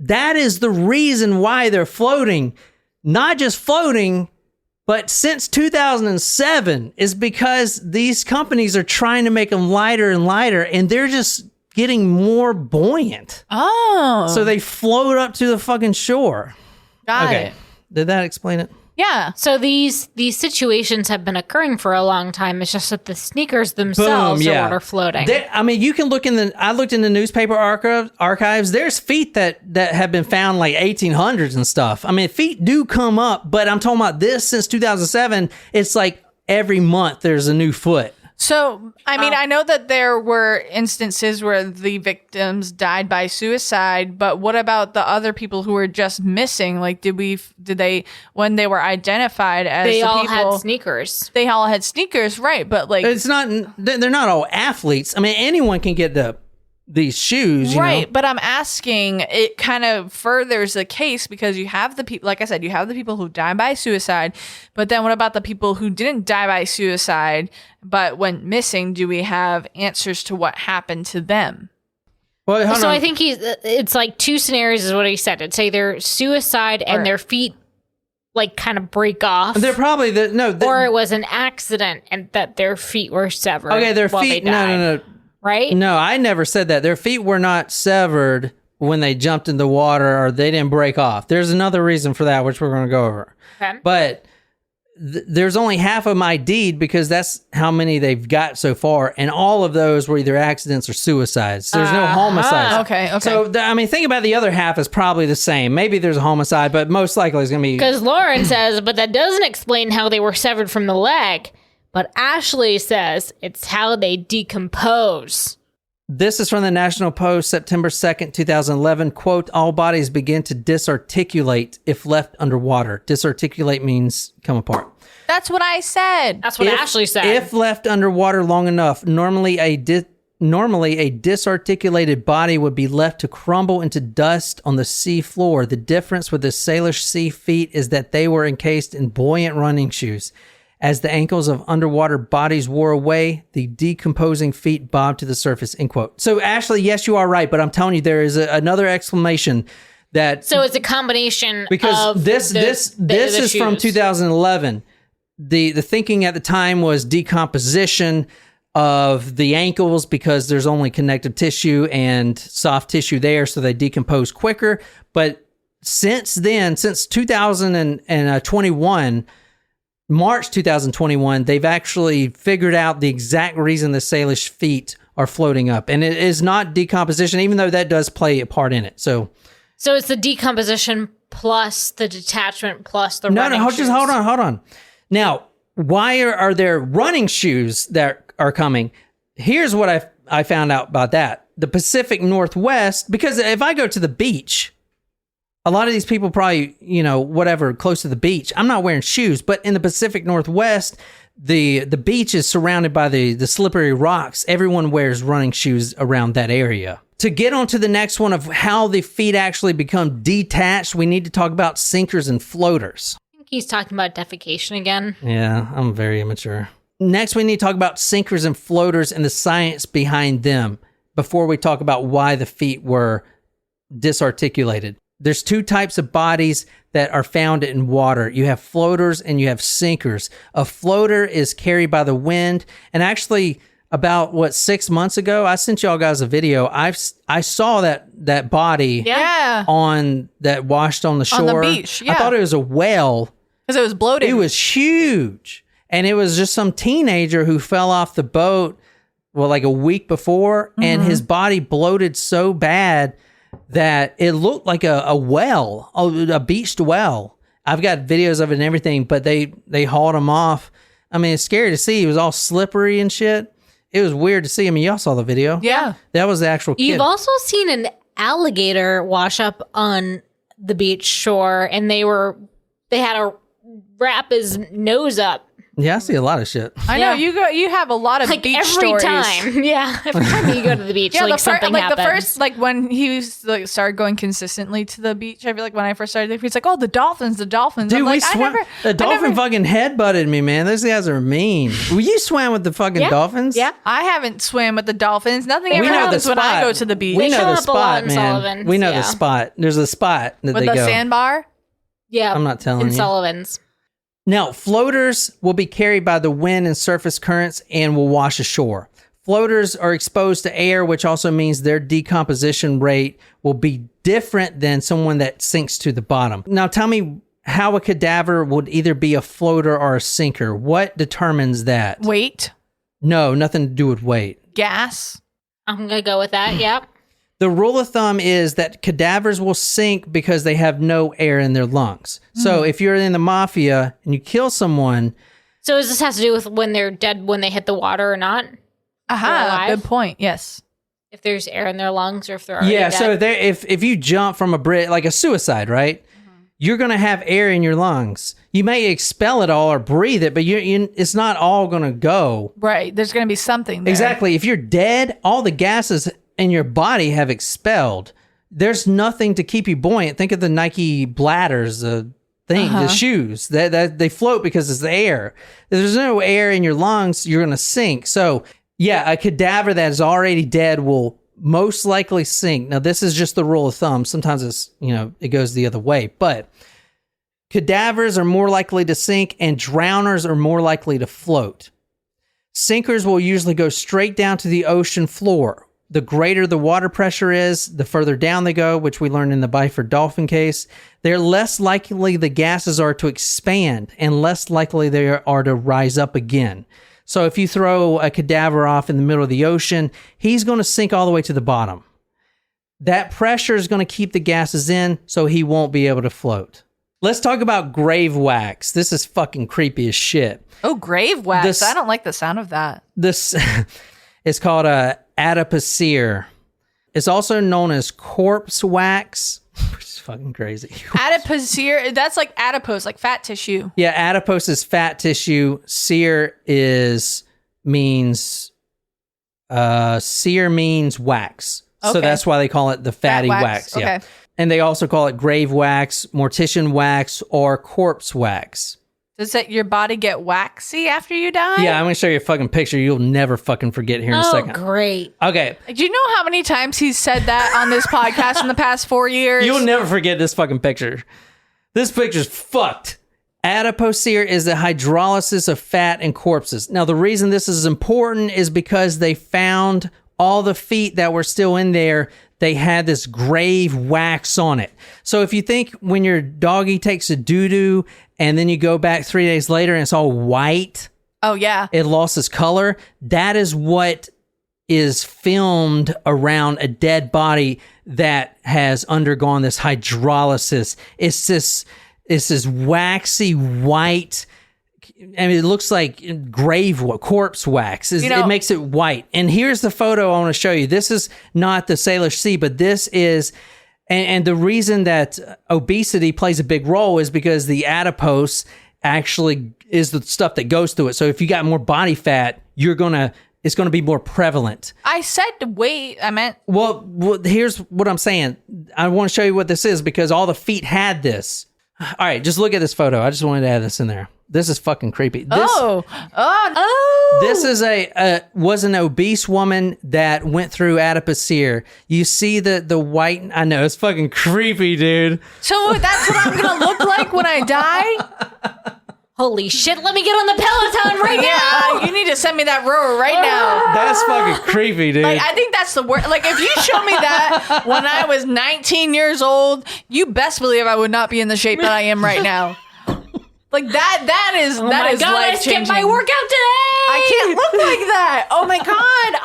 [SPEAKER 1] that is the reason why they're floating. Not just floating, but since 2007 is because these companies are trying to make them lighter and lighter, and they're just getting more buoyant.
[SPEAKER 2] Oh.
[SPEAKER 1] So they float up to the fucking shore.
[SPEAKER 2] Got it.
[SPEAKER 1] Did that explain it?
[SPEAKER 2] Yeah.
[SPEAKER 3] So these situations have been occurring for a long time. It's just that the sneakers themselves are what are floating.
[SPEAKER 1] I mean, you can look I looked in the newspaper archives. There's feet that have been found like 1800s and stuff. I mean, feet do come up, but I'm talking about this since 2007. It's like every month there's a new foot.
[SPEAKER 2] So, I mean, I know that there were instances where the victims died by suicide, but what about the other people who were just missing? Like, did they, when they were identified as
[SPEAKER 3] they
[SPEAKER 2] the
[SPEAKER 3] all
[SPEAKER 2] people,
[SPEAKER 3] had sneakers.
[SPEAKER 2] They all had sneakers, right? But like,
[SPEAKER 1] It's not, they're not all athletes. I mean, anyone can get these shoes, you
[SPEAKER 2] right,
[SPEAKER 1] know?
[SPEAKER 2] but I'm asking, it kind of furthers the case because you have the people, like I said, you have the people who die by suicide, but then what about the people who didn't die by suicide but went missing? Do we have answers to what happened to them?
[SPEAKER 1] Well, hold
[SPEAKER 3] So
[SPEAKER 1] on.
[SPEAKER 3] I think it's like two scenarios is what he said. It's either suicide and their feet like kind of break off.
[SPEAKER 1] They're probably
[SPEAKER 3] or it was an accident and that their feet were severed.
[SPEAKER 1] okay, their
[SPEAKER 3] while
[SPEAKER 1] feet,
[SPEAKER 3] they died,
[SPEAKER 1] no.
[SPEAKER 3] right?
[SPEAKER 1] No, I never said that. Their feet were not severed when they jumped in the water or they didn't break off. There's another reason for that, which we're going to go over.
[SPEAKER 3] Okay.
[SPEAKER 1] But there's only half of them ID'd because that's how many they've got so far. And all of those were either accidents or suicides. There's no homicides.
[SPEAKER 2] Okay.
[SPEAKER 1] So, I mean, think about the other half is probably the same. Maybe there's a homicide, but most likely it's going to be...
[SPEAKER 3] Because Lauren says, but that doesn't explain how they were severed from the leg. But Ashley says it's how they decompose.
[SPEAKER 1] This is from the National Post, September 2nd, 2011. Quote, all bodies begin to disarticulate if left underwater. Disarticulate means come apart.
[SPEAKER 2] That's what I said.
[SPEAKER 3] That's what Ashley said.
[SPEAKER 1] If left underwater long enough, normally a disarticulated body would be left to crumble into dust on the sea floor. The difference with the Salish sea feet is that they were encased in buoyant running shoes. As the ankles of underwater bodies wore away, the decomposing feet bobbed to the surface, end quote. So, Ashley, yes, you are right, but I'm telling you, there is another explanation that...
[SPEAKER 3] So it's a combination
[SPEAKER 1] because
[SPEAKER 3] of
[SPEAKER 1] this is from 2011. The thinking at the time was decomposition of the ankles because there's only connective tissue and soft tissue there, so they decompose quicker. But since then, since 2021... March 2021, they've actually figured out the exact reason the Salish feet are floating up. And it is not decomposition, even though that does play a part in it. So
[SPEAKER 3] it's the decomposition plus the detachment plus the running shoes.
[SPEAKER 1] Just hold on. Now, why are there running shoes that are coming? Here's what I found out about that. The Pacific Northwest, because if I go to the beach... A lot of these people probably, whatever, close to the beach. I'm not wearing shoes, but in the Pacific Northwest, the beach is surrounded by the slippery rocks. Everyone wears running shoes around that area. To get on to the next one of how the feet actually become detached, we need to talk about sinkers and floaters.
[SPEAKER 3] I think he's talking about defecation again.
[SPEAKER 1] Yeah, I'm very immature. Next, we need to talk about sinkers and floaters and the science behind them before we talk about why the feet were disarticulated. There's two types of bodies that are found in water. You have floaters and you have sinkers. A floater is carried by the wind. And actually, about 6 months ago, I sent y'all guys a video. I saw that body on that washed on the shore.
[SPEAKER 2] On the beach, yeah.
[SPEAKER 1] I thought it was a whale.
[SPEAKER 2] Because it was bloated.
[SPEAKER 1] It was huge. And it was just some teenager who fell off the boat, like a week before. And his body bloated so bad that it looked like a well, a beached well. I've got videos of it and everything, but they hauled him off. I mean, it's scary to see. He was all slippery and shit. It was weird to see. I mean, y'all saw the video.
[SPEAKER 2] Yeah.
[SPEAKER 1] That was the actual kid.
[SPEAKER 3] You've also seen an alligator wash up on the beach shore, and they had to wrap his nose up
[SPEAKER 1] Yeah, I see a lot of shit.
[SPEAKER 2] I know you have a lot of
[SPEAKER 3] Like
[SPEAKER 2] beach
[SPEAKER 3] every
[SPEAKER 2] stories.
[SPEAKER 3] time. Yeah. Every time you go to the beach, like something happens.
[SPEAKER 2] The first, like when he was, like, started going consistently to the beach, I feel like when I first started, he's like, oh, the dolphins.
[SPEAKER 1] Dude,
[SPEAKER 2] I'm like,
[SPEAKER 1] the dolphin fucking headbutted me, man. Those guys are mean. Well, you swam with the fucking dolphins?
[SPEAKER 3] Yeah.
[SPEAKER 2] I haven't swam with the dolphins. Nothing ever
[SPEAKER 1] We know the
[SPEAKER 2] happens when I
[SPEAKER 1] spot.
[SPEAKER 2] go to the beach.
[SPEAKER 1] We
[SPEAKER 3] They
[SPEAKER 1] know
[SPEAKER 3] show
[SPEAKER 1] the
[SPEAKER 3] up a lot
[SPEAKER 1] spot,
[SPEAKER 3] in
[SPEAKER 1] man.
[SPEAKER 3] Sullivan's,
[SPEAKER 1] We know the
[SPEAKER 3] yeah.
[SPEAKER 1] spot. There's a spot that
[SPEAKER 2] With
[SPEAKER 1] they
[SPEAKER 2] the
[SPEAKER 1] go.
[SPEAKER 2] sandbar?
[SPEAKER 3] Yeah.
[SPEAKER 1] I'm not telling
[SPEAKER 3] in
[SPEAKER 1] you.
[SPEAKER 3] Sullivan's.
[SPEAKER 1] Now, floaters will be carried by the wind and surface currents and will wash ashore. Floaters are exposed to air, which also means their decomposition rate will be different than someone that sinks to the bottom. Now, tell me how a cadaver would either be a floater or a sinker. What determines that?
[SPEAKER 2] Weight?
[SPEAKER 1] No, nothing to do with weight.
[SPEAKER 2] Gas?
[SPEAKER 3] I'm going to go with that. Yep.
[SPEAKER 1] The rule of thumb is that cadavers will sink because they have no air in their lungs. So if you're in the mafia and you kill someone,
[SPEAKER 3] So does this have to do with when they're dead, when they hit the water or not?
[SPEAKER 2] Aha,
[SPEAKER 3] alive?
[SPEAKER 2] good point. Yes.
[SPEAKER 3] If there's air in their lungs or if they're already
[SPEAKER 1] yeah.
[SPEAKER 3] dead?
[SPEAKER 1] So if you jump from a bridge, like a suicide, right? You're gonna have air in your lungs. You may expel it all or breathe it, but it's not all gonna go.
[SPEAKER 2] Right. There's going to be something there.
[SPEAKER 1] Exactly. If you're dead, all the gases in your body have expelled. There's nothing to keep you buoyant. Think of the Nike bladders, the shoes that they float because it's the air. If there's no air in your lungs, you're gonna sink. So yeah, a cadaver that is already dead will most likely sink. Now this is just the rule of thumb. Sometimes it goes the other way, but cadavers are more likely to sink and drowners are more likely to float. Sinkers will usually go straight down to the ocean floor. The greater the water pressure is, the further down they go, which we learned in the Byford dolphin case. They're less likely the gases are to expand and less likely they are to rise up again. So if you throw a cadaver off in the middle of the ocean, he's going to sink all the way to the bottom. That pressure is going to keep the gases in, so he won't be able to float. Let's talk about grave wax. This is fucking creepy as shit.
[SPEAKER 2] Oh, grave wax. I don't like the sound of that.
[SPEAKER 1] This is called a adipocere. It's also known as corpse wax, which is fucking crazy.
[SPEAKER 2] Adipocere, that's like adipose, like fat tissue.
[SPEAKER 1] Yeah, adipose is fat tissue. Cere means wax. So
[SPEAKER 2] Okay.
[SPEAKER 1] that's why they call it the fatty
[SPEAKER 2] Fat
[SPEAKER 1] wax. Yeah.
[SPEAKER 2] Okay.
[SPEAKER 1] And they also call it grave wax, mortician wax, or corpse wax.
[SPEAKER 2] Does that your body get waxy after you die?
[SPEAKER 1] Yeah, I'm going to show you a fucking picture you'll never fucking forget here in a second.
[SPEAKER 3] Great.
[SPEAKER 1] Okay.
[SPEAKER 2] Do you know how many times he's said that on this podcast in the past 4 years?
[SPEAKER 1] You'll never forget this fucking picture. This picture's fucked. Adipocere is the hydrolysis of fat and corpses. Now, the reason this is important is because they found all the feet that were still in there. They had this grave wax on it. So if you think when your doggy takes a doo-doo and then you go back 3 days later and it's all white,
[SPEAKER 2] Oh, yeah.
[SPEAKER 1] it lost its color, that is what is filmed around a dead body that has undergone this hydrolysis. It's this waxy white, I mean, it looks like corpse wax. It makes it white. And here's the photo I want to show you. This is not the Salish Sea, but this is, and the reason that obesity plays a big role is because the adipose actually is the stuff that goes through it. So if you got more body fat, it's going to be more prevalent.
[SPEAKER 2] I said weight. I meant.
[SPEAKER 1] Well, here's what I'm saying. I want to show you what this is because all the feet had this. All right, just look at this photo. I just wanted to add this in there. This is fucking creepy. This is was an obese woman that went through adipocere. You see the white. I know it's fucking creepy, dude.
[SPEAKER 2] So that's what I'm gonna look like when I die.
[SPEAKER 3] Holy shit! Let me get on the Peloton right now.
[SPEAKER 2] Yeah, you need to send me that rower right now.
[SPEAKER 1] That's fucking creepy, dude.
[SPEAKER 2] Like, I think that's the worst. Like, if you show me that when I was 19 years old, you best believe I would not be in the shape that I am right now. Like that is
[SPEAKER 3] God,
[SPEAKER 2] life changing.
[SPEAKER 3] I skipped my workout today.
[SPEAKER 2] I can't look like that. Oh my god.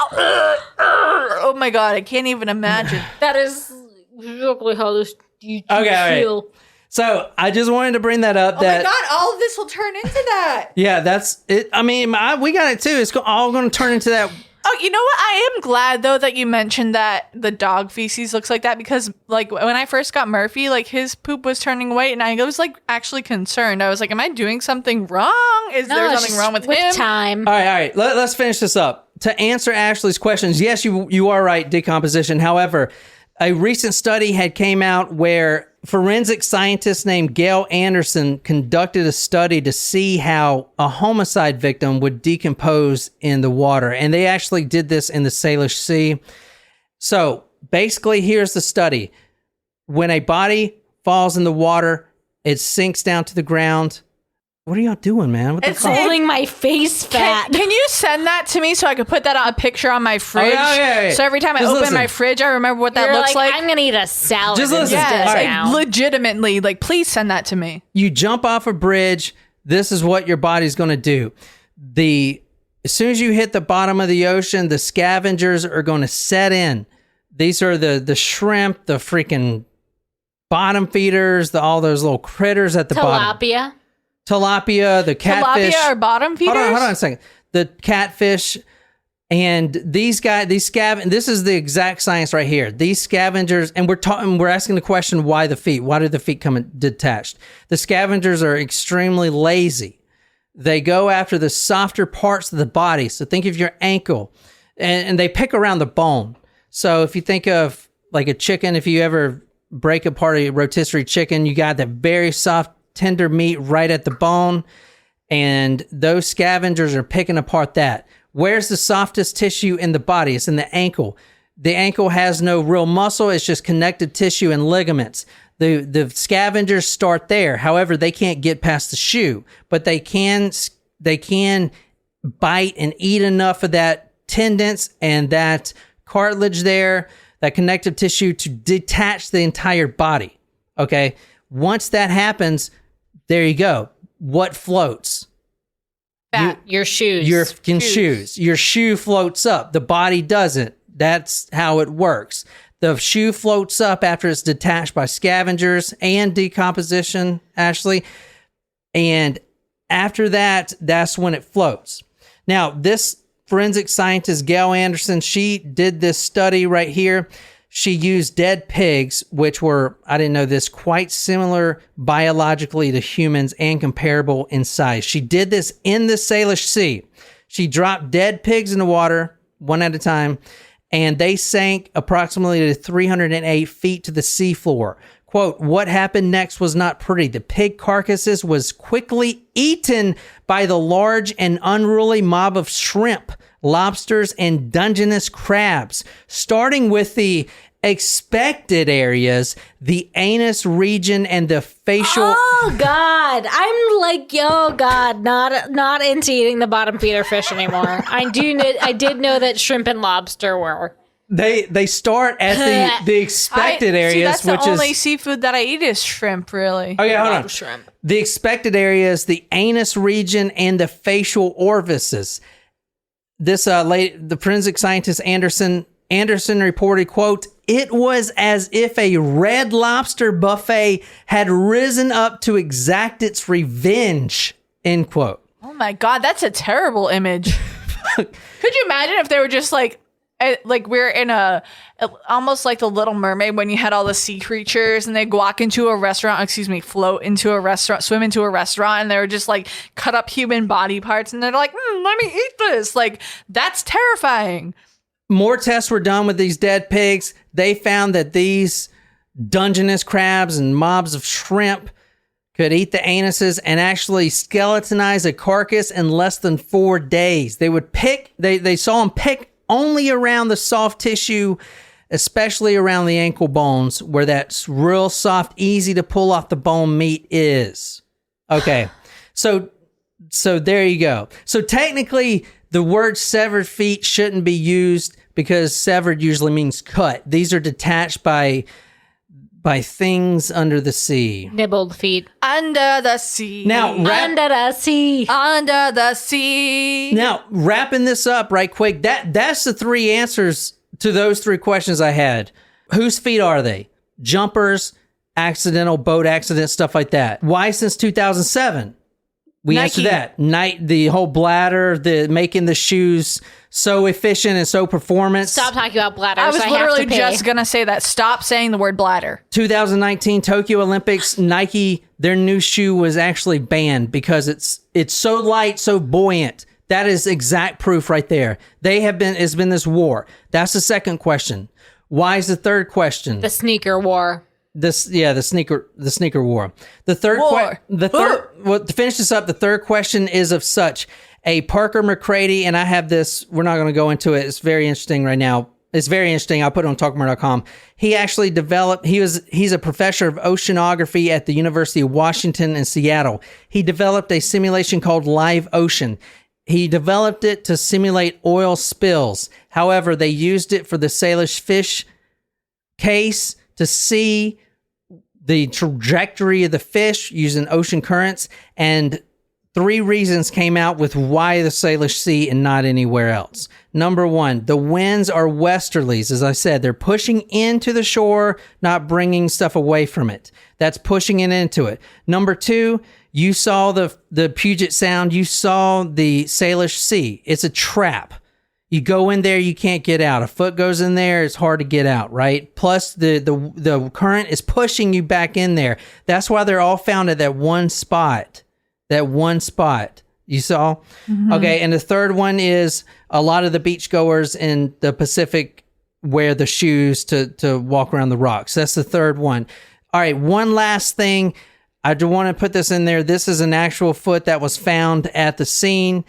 [SPEAKER 2] Oh my god. I can't even imagine.
[SPEAKER 3] That is exactly how this you
[SPEAKER 1] Okay,
[SPEAKER 3] feel.
[SPEAKER 1] all right. So I just wanted to bring that up.
[SPEAKER 2] Oh my god, all of this will turn into that.
[SPEAKER 1] Yeah, that's it. I mean, we got it too. It's all going to turn into that
[SPEAKER 2] Oh, you know what? I am glad though that you mentioned that the dog feces looks like that, because like when I first got Murphy, like his poop was turning white, and I was like actually concerned. I was like, "Am I doing something wrong? Is there
[SPEAKER 3] it's
[SPEAKER 2] something wrong with
[SPEAKER 3] with
[SPEAKER 2] him?"
[SPEAKER 3] time.
[SPEAKER 1] All right. Let's finish this up. To answer Ashley's questions, yes, you are right, decomposition. However, a recent study had came out where forensic scientist named Gail Anderson conducted a study to see how a homicide victim would decompose in the water. And they actually did this in the Salish Sea. So basically, here's the study. When a body falls in the water, it sinks down to the ground. What are y'all doing, man? What the
[SPEAKER 3] It's
[SPEAKER 1] fuck?
[SPEAKER 3] holding my face fat.
[SPEAKER 2] Can you send that to me so I could put that on a picture on my fridge?
[SPEAKER 1] yeah.
[SPEAKER 2] So every time I
[SPEAKER 1] Just
[SPEAKER 2] open
[SPEAKER 1] listen.
[SPEAKER 2] my fridge, I remember what that
[SPEAKER 3] You're
[SPEAKER 2] looks like.
[SPEAKER 3] I'm gonna eat a salad.
[SPEAKER 1] Just listen.
[SPEAKER 3] instead
[SPEAKER 1] All right.
[SPEAKER 3] now.
[SPEAKER 2] Legitimately, like, please send that to me.
[SPEAKER 1] You jump off a bridge, this is what your body's going to do. As soon as you hit the bottom of the ocean, the scavengers are going to set in. These are the shrimp, the freaking bottom feeders, all those little critters at the bottom. Tilapia, the catfish.
[SPEAKER 2] Tilapia are bottom feeders?
[SPEAKER 1] Hold on a second. The catfish and these guys, this is the exact science right here. These scavengers, and we're asking the question, why the feet? Why do the feet come detached? The scavengers are extremely lazy. They go after the softer parts of the body. So think of your ankle, and they pick around the bone. So if you think of like a chicken, if you ever break apart a rotisserie chicken, you got that very soft, tender meat right at the bone, and those scavengers are picking apart that. Where's the softest tissue in the body? It's in the ankle. The ankle has no real muscle. It's just connective tissue and ligaments. The scavengers start there. However, they can't get past the shoe, but they can bite and eat enough of that tendons and that cartilage there, that connective tissue, to detach the entire body. Okay. Once that happens, there you go. What floats?
[SPEAKER 3] Your shoes.
[SPEAKER 1] Your shoes. Your shoe floats up. The body doesn't. That's how it works. The shoe floats up after it's detached by scavengers and decomposition, Ashley. And after that, that's when it floats. Now, this forensic scientist, Gail Anderson, she did this study right here. She used dead pigs, which were, I didn't know this, quite similar biologically to humans and comparable in size. She did this in the Salish Sea. She dropped dead pigs in the water, one at a time, and they sank approximately to 308 feet to the seafloor. Quote, what happened next was not pretty. The pig carcasses was quickly eaten by the large and unruly mob of shrimp, lobsters, and Dungeness crabs, starting with the expected areas, the anus region, and the facial.
[SPEAKER 3] Oh God, I'm like, oh God, not into eating the bottom feeder fish anymore. I did know that shrimp and lobster were.
[SPEAKER 1] They start at the expected areas,
[SPEAKER 2] that's
[SPEAKER 1] which
[SPEAKER 2] the only
[SPEAKER 1] is
[SPEAKER 2] seafood that I eat is shrimp, really.
[SPEAKER 1] okay. Hold on.
[SPEAKER 3] Shrimp.
[SPEAKER 1] The expected areas, the anus region, and the facial orifices. This the forensic scientist Anderson reported, quote, it was as if a Red Lobster buffet had risen up to exact its revenge, end quote.
[SPEAKER 2] Oh my God, that's a terrible image. Could you imagine if they were just like we're in almost like the Little Mermaid when you had all the sea creatures and they'd float into a restaurant, swim into a restaurant, and they were just like cut up human body parts, and they're like, let me eat this. Like, that's terrifying.
[SPEAKER 1] More tests were done with these dead pigs. They found that these Dungeness crabs and mobs of shrimp could eat the anuses and actually skeletonize a carcass in less than 4 days. They would they saw them pick only around the soft tissue, especially around the ankle bones, where that real soft, easy to pull off the bone meat is. Okay, so there you go. So technically, the word severed feet shouldn't be used because severed usually means cut. These are detached by things under the sea.
[SPEAKER 3] Nibbled feet.
[SPEAKER 2] Under the sea.
[SPEAKER 1] Now,
[SPEAKER 3] Under the sea.
[SPEAKER 2] Under the sea.
[SPEAKER 1] Now, wrapping this up right quick, that's the three answers to those three questions I had. Whose feet are they? Jumpers, accidental boat accidents, stuff like that. Why since 2007? We answered that. The whole bladder, the making the shoes so efficient and so performance.
[SPEAKER 3] Stop talking about bladders.
[SPEAKER 2] I was literally
[SPEAKER 3] have to pay.
[SPEAKER 2] just going to say that. Stop saying the word bladder.
[SPEAKER 1] 2019 Tokyo Olympics, Nike, their new shoe was actually banned because it's so light, so buoyant. That is exact proof right there. It's been this war. That's the second question. Why is the third question?
[SPEAKER 3] The sneaker war.
[SPEAKER 1] The sneaker war. The third well, to finish this up, the third question is of such. A Parker McCready, and I have this, we're not going to go into it. It's very interesting right now. It's very interesting. I'll put it on talkmore.com. He actually developed, he's a professor of oceanography at the University of Washington in Seattle. He developed a simulation called Live Ocean. He developed it to simulate oil spills. However, they used it for the Salish fish case to see the trajectory of the fish using ocean currents, and 3 reasons came out with why the Salish Sea and not anywhere else. Number 1, the winds are westerlies. As I said, they're pushing into the shore, not bringing stuff away from it. That's pushing it into it. Number 2, you saw the Puget Sound. You saw the Salish Sea. It's a trap. You go in there, you can't get out. A foot goes in there, it's hard to get out, right? Plus, the current is pushing you back in there. That's why they're all found at that one spot. That one spot. You saw? Mm-hmm. Okay, and the third one is a lot of the beachgoers in the Pacific wear the shoes to walk around the rocks. That's the third one. All right, one last thing. I do want to put this in there. This is an actual foot that was found at the scene.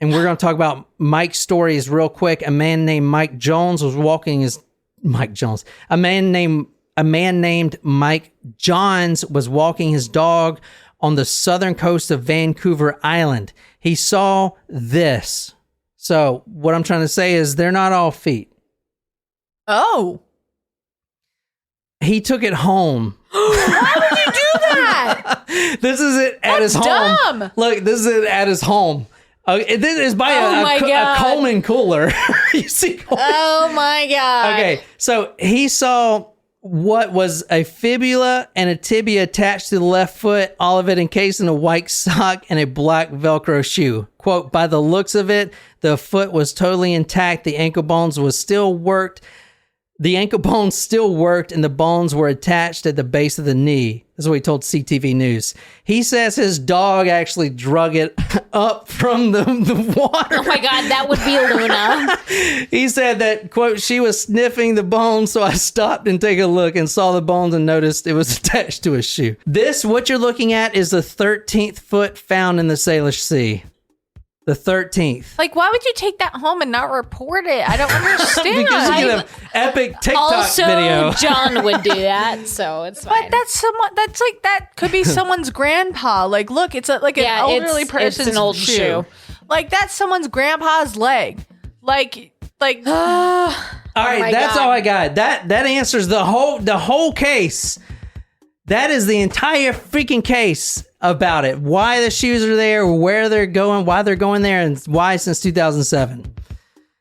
[SPEAKER 1] And we're going to talk about Mike's stories real quick. A man named Mike Jones was walking his... Mike Jones. A man named Mike Johns was walking his dog on the southern coast of Vancouver Island. He saw this. So what I'm trying to say is they're not all feet.
[SPEAKER 2] Oh.
[SPEAKER 1] He took it home.
[SPEAKER 2] Why would you do that?
[SPEAKER 1] This is it at his home.
[SPEAKER 2] Dumb.
[SPEAKER 1] Look, this is it at his home. This is by a Coleman cooler. You see Coleman?
[SPEAKER 3] Oh my God.
[SPEAKER 1] Okay, so he saw what was a fibula and a tibia attached to the left foot, all of it encased in a white sock and a black Velcro shoe. Quote, by the looks of it, the foot was totally intact. The ankle bones was still worked. The ankle bones still worked, and the bones were attached at the base of the knee. That's what he told CTV News. He says his dog actually drug it up from the water.
[SPEAKER 3] Oh my God, that would be Luna.
[SPEAKER 1] He said that, quote, she was sniffing the bones, so I stopped and take a look and saw the bones and noticed it was attached to a shoe. This, what you're looking at, is the 13th foot found in the Salish Sea. The 13th.
[SPEAKER 2] Like, why would you take that home and not report it? I don't understand.
[SPEAKER 1] Because you get an epic TikTok video.
[SPEAKER 3] Also, John would do that, so it's fine.
[SPEAKER 2] But that could be someone's grandpa. Like, look, it's an elderly person's
[SPEAKER 3] it's an old shoe.
[SPEAKER 2] Like, that's someone's grandpa's leg. Like.
[SPEAKER 1] All right, that's all I got. That answers the whole case. That is the entire freaking case about it. Why the shoes are there, where they're going, why they're going there, and why since 2007.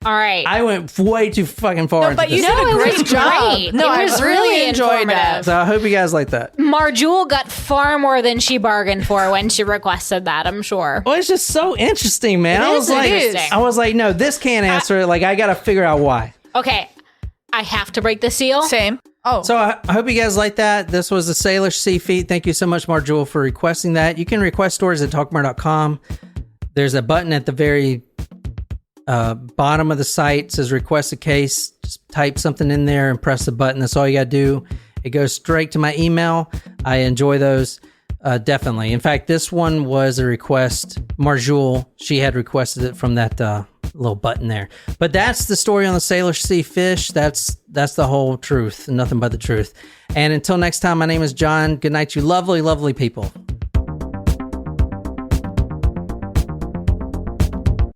[SPEAKER 3] All right.
[SPEAKER 1] I went way too fucking far into
[SPEAKER 2] but
[SPEAKER 1] this.
[SPEAKER 2] you did a great job.
[SPEAKER 3] Great.
[SPEAKER 2] No,
[SPEAKER 3] it was
[SPEAKER 2] I really enjoyed that.
[SPEAKER 1] So I hope you guys like that.
[SPEAKER 3] Marjule got far more than she bargained for when she requested that, I'm sure.
[SPEAKER 1] Well, it's just so interesting, man. I was like, no, this can't answer it. Like, I got to figure out why.
[SPEAKER 3] Okay. I have to break the seal.
[SPEAKER 2] Same. Oh.
[SPEAKER 1] So I hope you guys like that. This was the Salish Sea feet. Thank you so much, Marjule, for requesting that. You can request stories at talkmore.com. There's a button at the very bottom of the site. It says request a case. Just type something in there and press the button. That's all you got to do. It goes straight to my email. I enjoy those. Definitely. In fact, this one was a request. Marjule, she had requested it from that little button there. But that's the story on the Salish Sea fish. That's the whole truth. Nothing but the truth. And until next time, my name is John. Good night, you lovely, lovely people.